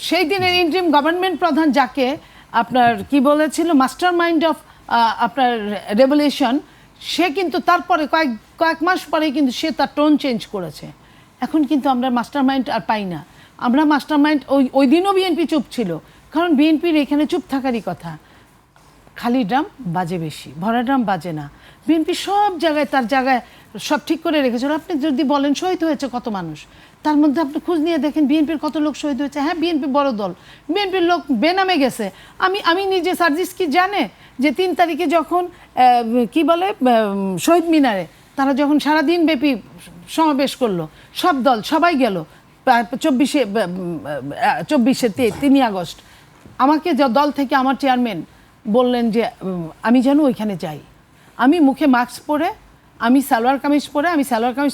সেই দিনের ইন্টারিম গভর্নমেন্ট প্রধান যাকে আপনার কি বলেছিল, মাস্টার মাইন্ড অফ আপনার রেভলিউশন, সে কিন্তু তারপরে কয়েক মাস পরে কিন্তু সে তার টোন চেঞ্জ করেছে। এখন কিন্তু আমরা মাস্টার মাইন্ড আর পাই না। আমরা মাস্টার মাইন্ড ওই দিনও বিএনপি চুপ ছিল, কারণ বিএনপির এখানে চুপ থাকারই কথা। খালি ড্রাম বাজে বেশি, ভরা ড্রাম বাজে না। বিএনপি সব জায়গায় তার জায়গায় সব ঠিক করে রেখেছিল। আপনি যদি বলেন শহীদ হয়েছে কত মানুষ, তার মধ্যে আপনি খোঁজ নিয়ে দেখেন বিএনপির কত লোক শহীদ হয়েছে। হ্যাঁ, বিএনপি বড় দল, বিএনপির লোক বেনামে গেছে। আমি নিজে, সার্জিস কি জানে যে 3 তারিখে যখন কি বলে শহীদ মিনারে তারা যখন সারাদিন ব্যাপী সমাবেশ করলো, সব দল সবাই গেল 24শে 3ই আগস্ট, আমাকে দল থেকে আমার চেয়ারম্যান বললেন যে আমি যেন ওইখানে যাই। আমি মুখে মাস্ক পরে, আমি সালোয়ার কামিজ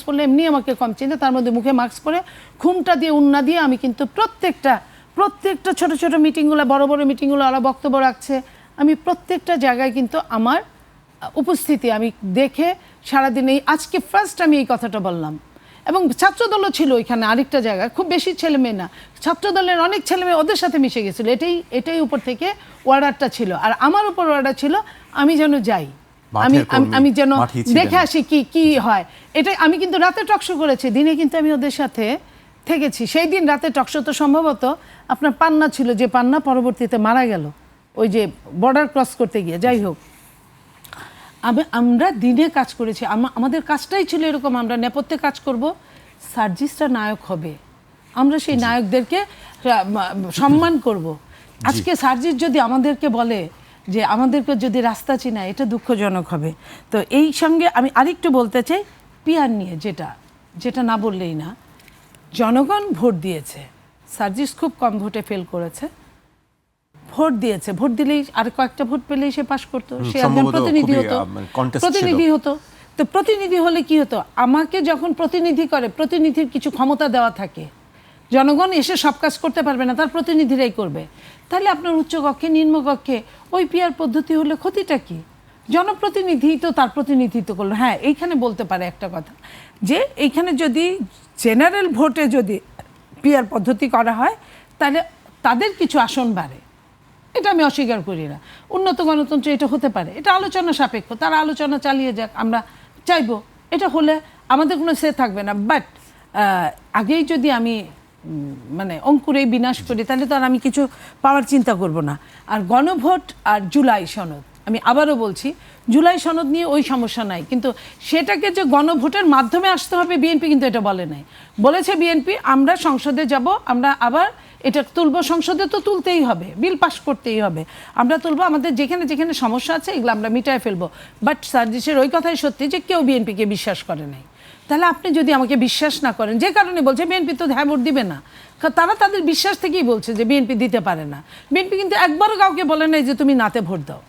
পরলে এমনি আমাকে কম চিন্তা, তার মধ্যে মুখে মাস্ক পরে ঘুমটা দিয়ে উন্না দিয়ে আমি কিন্তু প্রত্যেকটা ছোট ছোট মিটিংগুলো, বড় বড় মিটিংগুলো ওরা বক্তব্য রাখছে, আমি প্রত্যেকটা জায়গায় কিন্তু আমার উপস্থিতি আমি দেখে সারাদিন আজকে ফার্স্ট আমি এই কথাটা বললাম। এবং ছাত্রদলও ছিল ওইখানে আরেকটা জায়গায়, খুব বেশি ছেলে মেয়ে না, ছাত্রদলের অনেক ছেলে মেয়ে ওদের সাথে মিশে গেছিলো। এটাই উপর থেকে অর্ডারটা ছিল, আর আমার উপর অর্ডার ছিল আমি যেন যাই, আমি যেন দেখে আসি কি হয়। এটাই আমি কিন্তু রাতে টকশো করেছি, দিনে কিন্তু আমি ওদের সাথে থেকেছি। সেই দিন রাতে টকশো তো সম্ভবত আপনার পান্না ছিল, যে পান্না পরবর্তীতে মারা গেল ওই যে বর্ডার ক্রস করতে গিয়ে। যাই হোক, আমরা দিনে কাজ করেছি, আমাদের কাজটাই ছিল এরকম, আমরা নেপথ্যে কাজ করব, সার্জিসটা নায়ক হবে, আমরা সেই নায়কদেরকে সম্মান করব। আজকে সার্জিস যদি আমাদেরকে বলে যে আমাদেরকে যদি রাস্তা চিনায়, এটা দুঃখজনক হবে। তো এই সঙ্গে আমি আরেকটু বলতে চাই পিয়ার নিয়ে, যেটা না বললেই না। জনগণ ভোট দিয়েছে, সার্জিস খুব কম ভোটে ফেল করেছে, ভোট দিয়েছে, ভোট দিলেই আর কয়েকটা ভোট পেলেই সে পাশ করতো, সে একজন প্রতিনিধি হতো। তো প্রতিনিধি হলে কি হতো, আমাকে যখন প্রতিনিধি করে, প্রতিনিধির কিছু ক্ষমতা দেওয়া থাকে, জনগণ এসে সব কাজ করতে পারবে না, তার প্রতিনিধিরাই করবে। তাহলে আপনার উচ্চকক্ষে নিম্নকক্ষে ওই পিয়ার পদ্ধতি হলে ক্ষতিটা কি? জনপ্রতিনিধি তো তার প্রতিনিধিত্ব করলো। হ্যাঁ, এইখানে বলতে পারে একটা কথা, যে এইখানে যদি জেনারেল ভোটে যদি পিয়ার পদ্ধতি করা হয়, তাহলে তাদের কিছু আসন বাড়ে, এটা আমি অস্বীকার করি না। উন্নত গণতন্ত্র এটা হতে পারে, এটা আলোচনা সাপেক্ষ, তারা আলোচনা চালিয়ে যাক, আমরা চাইবো এটা হলে আমাদের কোনো সে থাকবে না। বাট আগেই যদি আমি মানে অঙ্কুরেই বিনাশ করি, তাহলে তো আর আমি কিছু পাওয়ার চিন্তা করব না। আর গণভোট আর জুলাই সনদ, আমি আবারও বলছি, জুলাই সনদ নিয়ে ওই সমস্যা নাই, কিন্তু সেটাকে যে গণভোটের মাধ্যমে আসতে হবে, বিএনপি কিন্তু এটা বলে নাই। বলেছে বিএনপি আমরা সংসদে যাব, আমরা আবার এটা তুলব, সংসদে তো তুলতেই হবে, বিল পাস করতেই হবে, আমরা তুলব, আমাদের যেখানে যেখানে সমস্যা আছে এগুলো আমরা মিটায় ফেলবো। বাট সার্জিসের ওই কথাই সত্যি যে কেউ বিএনপিকে বিশ্বাস করে নাই। তাহলে আপনি যদি আমাকে বিশ্বাস না করেন, যে কারণে বলছে বিএনপি তো হ্যাঁ ভোট দিবে না, তারা তাদের বিশ্বাস থেকেই বলছে যে বিএনপি দিতে পারে না। বিএনপি কিন্তু একবারও কাউকে বলে নাই যে তুমি নাতে ভোট দাও,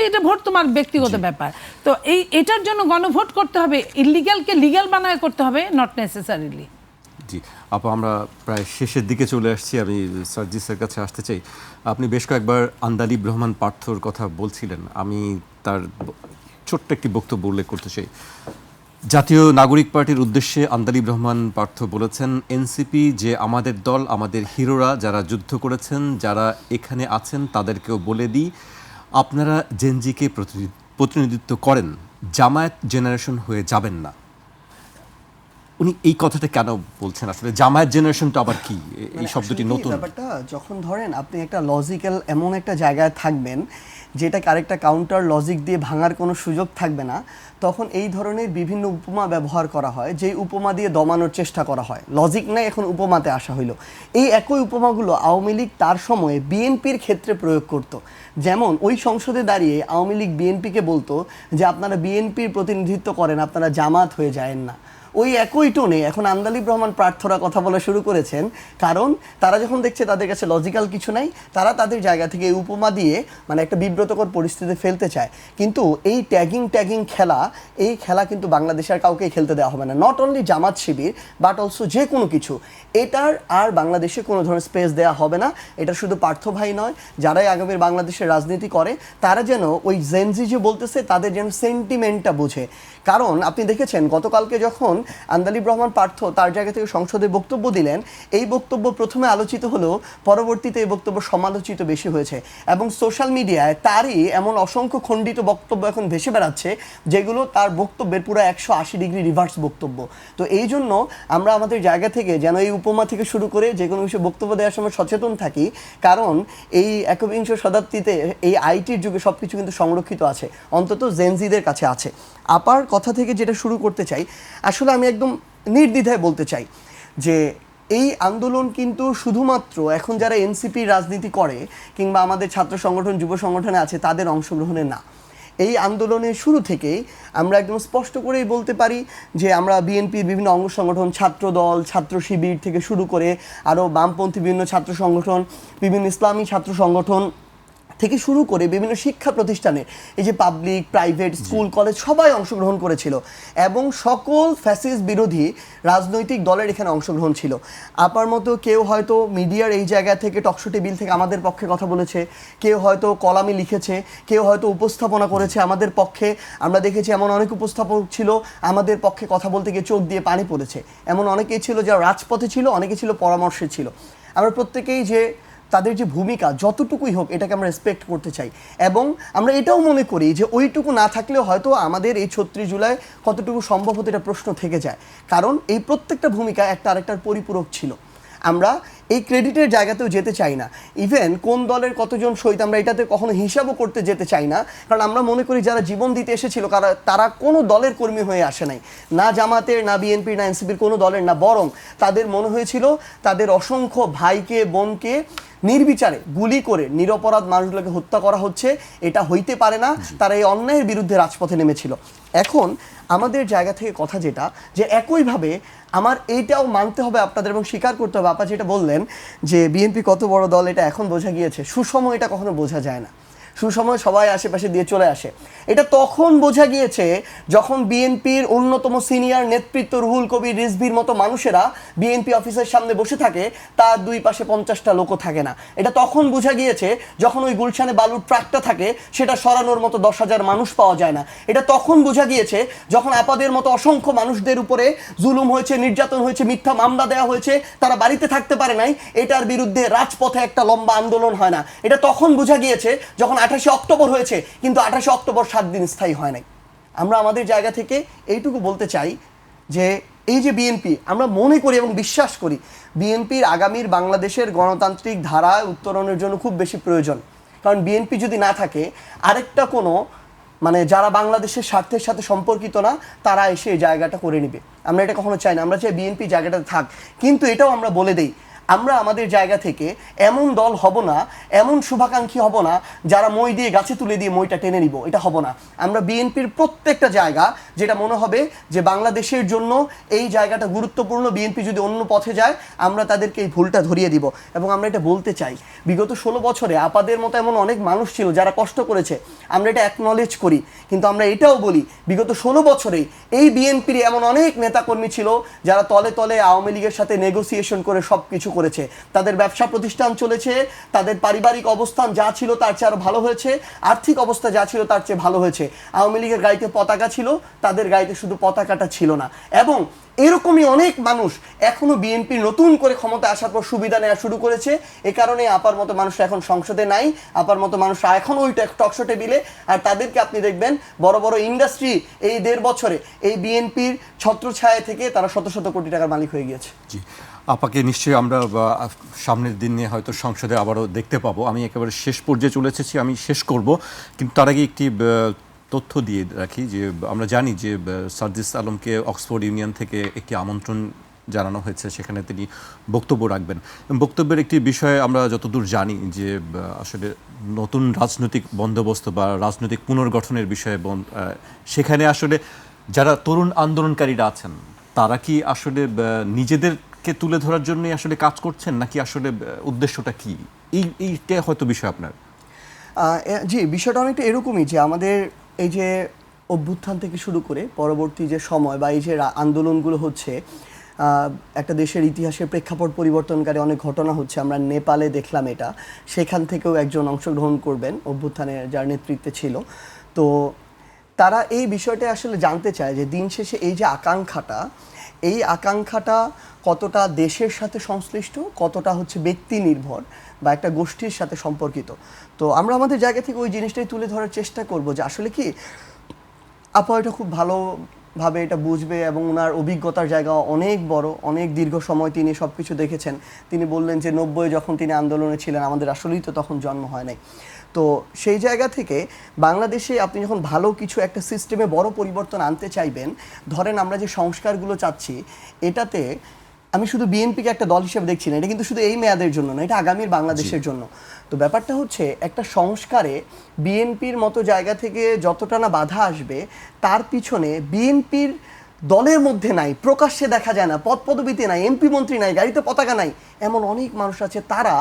এটা ভোট তোমার ব্যক্তিগত ব্যাপার। তো এটার জন্য গণভোট করতে হবে, ইলিগ্যালকে লিগ্যাল বানায় করতে হবে, নট নেসেসারিলি। জি আপু, আমরা প্রায় শেষের দিকে চলে আসছি, আমি সার্জিসের কাছে আসতে চাই। আপনি বেশ কয়েকবার আন্দালিব রহমান পার্থর কথা বলছিলেন, আমি তার ছোট্ট একটি বক্তব্য উল্লেখ করতে চাই। জাতীয় নাগরিক পার্টির উদ্দেশ্যে আন্দালিব রহমান পার্থ বলেছেন, এনসিপি যে আমাদের দল, আমাদের হিরোরা যারা যুদ্ধ করেছেন, যারা এখানে আছেন তাদেরকেও বলে দিই, আপনারা জেনজিকে প্রতিনিধিত্ব করেন, জামায়াত জেনারেশন হয়ে যাবেন না, উনি এই কথাটা কেন বলছেন? আসলে জামায়াত জেনারেশন তো আবার কি, এই শব্দটি আসলে কি নতুন। ব্যাপারটা, যখন ধরেন আপনি একটা লজিক্যাল এমন একটা জায়গায় থাকবেন যেটাকে আরেকটা কাউন্টার লজিক দিয়ে ভাঙার কোনো সুযোগ থাকবে না, তখন এই ধরনের বিভিন্ন উপমা ব্যবহার করা হয়, যেই উপমা দিয়ে দমানোর চেষ্টা করা হয়। লজিক নাই, এখন উপমাতে আসা হইলো। এই একই উপমাগুলো আওয়ামী লীগ তার সময়ে বিএনপির ক্ষেত্রে প্রয়োগ করত। যেমন ওই সংসদে দাঁড়িয়ে আওয়ামী লীগ বিএনপিকে বলতো যে আপনারা বিএনপির প্রতিনিধিত্ব করেন, আপনারা জামাত হয়ে যায়েন না। ওই একই টোনে এখন আন্দালিব রহমান প্রার্থরা কথা বলা শুরু করেছেন, কারণ তারা যখন দেখছে তাদের কাছে লজিক্যাল কিছু নাই, তারা তাদের জায়গা থেকে এই উপমা দিয়ে মানে একটা বিব্রতকর পরিস্থিতিতে ফেলতে চায়। কিন্তু এই ট্যাগিং খেলা, এই খেলা কিন্তু বাংলাদেশের কাউকে খেলতে দেওয়া হবে না। Not only Jamaat Shibir, but also যে কোনো কিছু, এটার আর বাংলাদেশে কোনো ধরনের স্পেস দেওয়া হবে না। এটা শুধু পার্থ ভাই নয়, যারাই আগামীর বাংলাদেশের রাজনীতি করে তারা যেন ওই জেনজি যে বলতেছে তাদের যেন সেন্টিমেন্টটা বোঝে। কারণ আপনি দেখেছেন গতকালকে যখন আন্দালিব রহমান পার্থ তার জায়গা থেকে সংসদে বক্তব্য দিলেন, এই বক্তব্য প্রথমে আলোচিত হলেও পরবর্তীতে এই বক্তব্য সমালোচিত বেশি হয়েছে, এবং সোশ্যাল মিডিয়ায় তারই এমন অসংখ্য খণ্ডিত বক্তব্য এখন ভেসে বেড়াচ্ছে যেগুলো তার বক্তব্যের পুরো 180 ডিগ্রি রিভার্স বক্তব্য। তো এই জন্য আমরা আমাদের জায়গা থেকে যেন এই উপমা থেকে শুরু করে যে কোনো বিষয়ে বক্তব্য দেওয়ার সময় সচেতন থাকি, কারণ এই একবিংশ শতাব্দীতে এই আইটির যুগে সব কিছু কিন্তু সংরক্ষিত আছে, অন্তত জেনজিদের কাছে আছে। আপার কথা থেকে যেটা শুরু করতে চাই, আসলে আমি একদম নির্দ্বিধায় বলতে চাই যে এই আন্দোলন কিন্তু শুধুমাত্র এখন যারা এনসিপি রাজনীতি করে কিংবা আমাদের ছাত্র সংগঠন যুব সংগঠনে আছে তাদের অংশগ্রহণে না। এই আন্দোলনের শুরু থেকেই আমরা একদম স্পষ্ট করেই বলতে পারি যে আমরা বিএনপির বিভিন্ন অঙ্গ সংগঠন, ছাত্র দল, ছাত্র শিবির থেকে শুরু করে আরও বামপন্থী বিভিন্ন ছাত্র সংগঠন, বিভিন্ন ইসলামী ছাত্র সংগঠন থেকে শুরু করে বিভিন্ন শিক্ষা প্রতিষ্ঠানে, এই যে পাবলিক, প্রাইভেট, স্কুল, কলেজ সবাই অংশগ্রহণ করেছিল, এবং সকল ফ্যাসিস্ট বিরোধী রাজনৈতিক দলের এখানে অংশগ্রহণ ছিল। আপার মতো কেউ হয়তো মিডিয়ার এই জায়গা থেকে টকশো টেবিল থেকে আমাদের পক্ষে কথা বলেছে, কেউ হয়তো কলামে লিখেছে, কেউ হয়তো উপস্থাপনা করেছে আমাদের পক্ষে। আমরা দেখেছি এমন অনেক উপস্থাপক ছিল আমাদের পক্ষে কথা বলতে গিয়ে চোখ দিয়ে পানি পড়েছে। এমন অনেকেই ছিল যারা রাজপথে ছিল, অনেকে ছিল পরামর্শে ছিল। আমরা প্রত্যেকেই যে তাদের যে ভূমিকা যতটুকুই হোক এটাকে আমরা রেসপেক্ট করতে চাই, এবং আমরা এটাও মনে করি যে ওইটুকু না থাকলেও হয়তো আমাদের এই 36 জুলাই কতটুকু সম্ভব হতো এটা প্রশ্ন থেকে যায়, কারণ এই প্রত্যেকটা ভূমিকা একটা আরেকটার পরিপূরক ছিল। আমরা এই ক্রেডিটের জায়গাতেও যেতে চাই না, ইভেন কোন দলের কতজন শহীদ আমরা এটাতে কখনো হিসাবও করতে যেতে চাই না, কারণ আমরা মনে করি যারা জীবন দিতে এসেছিল তারা কোনো দলের কর্মী হয়ে আসে নাই, না জামাতের, না বিএনপির, না এনসিপির, কোনো দলের না, বরং তাদের মনে হয়েছিল তাদের অসংখ্য ভাইকে বোনকে নির্বিচারে গুলি করে নিরপরাধ মানুষগুলোকে হত্যা করা হচ্ছে, এটা হইতে পারে না, তারা এই অন্যায়ের বিরুদ্ধে রাজপথে নেমেছিল। এখন আমাদের জায়গা থেকে কথা যেটা, যে একইভাবে আমার এইটাও মানতে হবে আপনাদের এবং স্বীকার করতে হবে, আপা যেটা বললেন যে বিএনপি কত বড় দল এটা এখন বোঝা গিয়েছে, সুসময় এটা কখনো বোঝা যায় না। সুসময় সবাই আশেপাশে দিয়ে চলে আসে, এটা তখন বোঝা গিয়েছে যখন বিএনপির অন্যতম সিনিয়র নেতৃত্ব রুহুল কবির রিজভির মতো মানুষেরা বিএনপি অফিসের সামনে বসে থাকে, তার দুই পাশে 50টা লোকও থাকে না। এটা তখন বোঝা গিয়েছে যখন ওই গুলশানে বালুর ট্রাকটা থাকে, সেটা সরানোর মতো 10,000 মানুষ পাওয়া যায় না। এটা তখন বোঝা গিয়েছে যখন আপাদের মতো অসংখ্য মানুষদের উপরে জুলুম হয়েছে, নির্যাতন হয়েছে, মিথ্যা মামলা দেওয়া হয়েছে, তারা বাড়িতে থাকতে পারে নাই, এটার বিরুদ্ধে রাজপথে একটা লম্বা আন্দোলন হয় না। এটা তখন বোঝা গিয়েছে যখন 28 অক্টোবর হয়েছে, কিন্তু 28 অক্টোবর 7 দিন স্থায়ী হয় নাই। আমরা আমাদের জায়গা থেকে এইটুকু বলতে চাই যে এই যে বিএনপি, আমরা মনে করি এবং বিশ্বাস করি বিএনপির আগামীর বাংলাদেশের গণতান্ত্রিক ধারায় উত্তরণের জন্য খুব বেশি প্রয়োজন, কারণ বিএনপি যদি না থাকে আরেকটা কোনো মানে যারা বাংলাদেশের স্বার্থের সাথে সম্পর্কিত না তারা এসে এই জায়গাটা করে নেবে। আমরা এটা কখনো চাই না, আমরা চাই বিএনপি জায়গাটাতে থাক, কিন্তু এটাও আমরা বলে দেই আমরা আমাদের জায়গা থেকে এমন দল হব না, এমন শুভাকাঙ্ক্ষী হব না যারা মই দিয়ে গাছে তুলে দিয়ে মইটা টেনে নিব, এটা হব না। আমরা বিএনপির প্রত্যেকটা জায়গা যেটা মনে হবে যে বাংলাদেশের জন্য এই জায়গাটা গুরুত্বপূর্ণ, বিএনপি যদি অন্য পথে যায় আমরা তাদেরকে এই ভুলটা ধরিয়ে দিব। এবং আমরা এটা বলতে চাই, বিগত 16 বছরে আপাদের মতো এমন অনেক মানুষ ছিল যারা কষ্ট করেছে, আমরা এটা অ্যাকনলেজ করি, কিন্তু আমরা এটাও বলি বিগত 16 বছরেই এই বিএনপির এমন অনেক নেতাকর্মী ছিল যারা তলে তলে আওয়ামী লীগের সাথে নেগোসিয়েশন করে সব কিছু করেছে, তাদের ব্যবসা প্রতিষ্ঠান চলেছে, তাদের পারিবারিক অবস্থান যা ছিল তার চেয়ে আরো ভালো হয়েছে, আর্থিক অবস্থা যা ছিল তার চেয়ে ভালো হয়েছে। আওয়ামী লীগের গাড়িতে পতাকা ছিল, তাদের গাড়িতে শুধু পতাকাটা ছিল না। এবং এরকমই অনেক মানুষ এখনো বিএনপি নতুন করে ক্ষমতা আসার পর সুবিধা নেওয়া শুরু করেছে। এ কারণে আপার মতো মানুষ এখন সংসদে নাই, আপার মতো মানুষ এখন ওই টকশো টেবিলে। আর তাদেরকে আপনি দেখবেন বড় বড় ইন্ডাস্ট্রি এই 1.5 বছরে এই বিএনপির ছত্রছায়া থেকে তারা শত শত কোটি টাকার মালিক হয়ে গিয়েছে। জি, আপাকে নিশ্চয়ই আমরা সামনের দিনে হয়তো সংসদে আবারও দেখতে পাবো। আমি একেবারে শেষ পর্যায়ে চলে এসেছি, আমি শেষ করব, কিন্তু তার আগে একটি তথ্য দিয়ে রাখি যে আমরা জানি যে সার্জিস আলমকে অক্সফোর্ড ইউনিয়ন থেকে একটি আমন্ত্রণ জানানো হয়েছে, সেখানে তিনি বক্তব্য রাখবেন। বক্তব্যের একটি বিষয়ে আমরা যতদূর জানি যে আসলে নতুন রাজনৈতিক বন্দোবস্ত বা রাজনৈতিক পুনর্গঠনের বিষয়ে সেখানে আসলে যারা তরুণ আন্দোলনকারীরা আছেন তারা কি আসলে নিজেদেরকে তুলে ধরার জন্যই আসলে কাজ করছেন, নাকি আসলে উদ্দেশ্যটা কি? এইটা হয়তো বিষয় আপনার। জি, বিষয়টা অনেকটা এরকমই যে আমাদের এই যে অভ্যুত্থান থেকে শুরু করে পরবর্তী যে সময় বা এই যে আন্দোলনগুলো হচ্ছে, একটা দেশের ইতিহাসের প্রেক্ষাপট পরিবর্তনকারী অনেক ঘটনা হচ্ছে। আমরা নেপালে দেখলাম এটা, সেখান থেকেও একজন অংশগ্রহণ করবেন অভ্যুত্থানের যার নেতৃত্বে ছিল। তো তারা এই বিষয়টা আসলে জানতে চায় যে দিন শেষে এই যে এই আকাঙ্ক্ষাটা কতটা দেশের সাথে সংশ্লিষ্ট, কতটা হচ্ছে ব্যক্তি নির্ভর বা একটা গোষ্ঠীর সাথে সম্পর্কিত। তো আমরা আমাদের জায়গা থেকে ওই জিনিসটাই তুলে ধরার চেষ্টা করব যে আসলে কি আপা এটা খুব ভালোভাবে এটা বুঝবে এবং ওনার অভিজ্ঞতার জায়গা অনেক বড়, অনেক দীর্ঘ সময় তিনি সব কিছু দেখেছেন। তিনি বললেন যে 90 যখন তিনি আন্দোলনে ছিলেন আমাদের আসলেই তো তখন জন্ম হয় নাই। তো সেই জায়গা থেকে বাংলাদেশে আপনি যখন ভালো কিছু একটা সিস্টেমে বড় পরিবর্তন আনতে চাইবেন, ধরেন আমরা যে সংস্কারগুলো চাচ্ছি এটাতে আমি শুধু বিএনপিকে একটা দল হিসেবে দেখছি না, এটা কিন্তু শুধু এই মেয়াদের জন্য না, এটা আগামীর বাংলাদেশের জন্য। তো ব্যাপারটা হচ্ছে একটা সংস্কারে বিএনপির মতো জায়গা থেকে যতটা না বাধা আসবে, তার পিছনে বিএনপির দলের মধ্যে নাই, প্রকাশ্যে দেখা যায় না, পদপদবিতে নাই, এমপি মন্ত্রী নাই, গাড়িতে পতাকা নাই, এমন অনেক মানুষ আছে তারা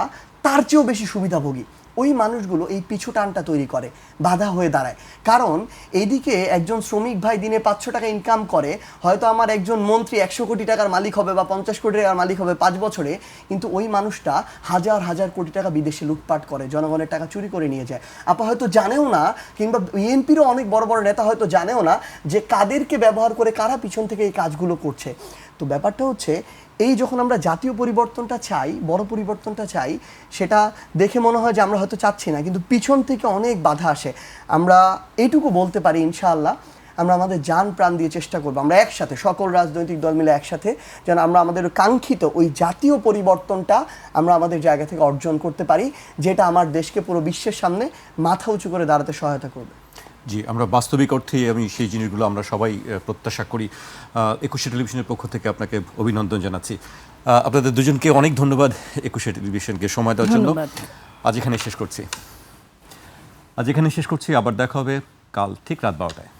তার চেয়েও বেশি সুবিধাভোগী। ওই মানুষগুলো এই পিছু টানটা তৈরি করে, বাধা হয়ে দাঁড়ায়। কারণ এইদিকে একজন শ্রমিক ভাই দিনে 500 টাকা ইনকাম করে, হয়তো আমার একজন মন্ত্রী 100 কোটি টাকার মালিক হবে বা 50 কোটি টাকার মালিক হবে 5 বছরে, কিন্তু ওই মানুষটা হাজার হাজার কোটি টাকা বিদেশে লুটপাট করে, জনগণের টাকা চুরি করে নিয়ে যায়। আপা হয়তো জানেও না, কিংবা বিএনপিরও অনেক বড় বড় নেতা হয়তো জানেও না যে কাদেরকে ব্যবহার করে কারা পিছন থেকে এই কাজগুলো করছে। তো ব্যাপারটা হচ্ছে এই যখন আমরা জাতীয় পরিবর্তনটা চাই, বড় পরিবর্তনটা চাই, সেটা দেখে মনে হয় যে আমরা হয়তো চাচ্ছি না, কিন্তু পিছন থেকে অনেক বাধা আসে। আমরা এইটুকু বলতে পারি ইনশাআল্লাহ আমরা আমাদের জান প্রাণ দিয়ে চেষ্টা করবো, আমরা একসাথে সকল রাজনৈতিক দল মিলে একসাথে যেন আমরা আমাদের কাঙ্ক্ষিত ওই জাতীয় পরিবর্তনটা আমরা আমাদের জায়গা থেকে অর্জন করতে পারি, যেটা আমার দেশকে পুরো বিশ্বের সামনে মাথা উঁচু করে দাঁড়াতে সহায়তা করবে। জি, আমরা বাস্তবিক অর্থেই আমি সেই জিনিসগুলো আমরা সবাই প্রত্যাশা করি। 21শে টেলিভিশনের পক্ষ থেকে আপনাকে অভিনন্দন জানাচ্ছি। আপনাদের দুজনকে অনেক ধন্যবাদ 21শে টেলিভিশনকে সময় দেওয়ার জন্য। আজ এখানে শেষ করছি। আবার দেখা হবে কাল ঠিক রাত 12টায়।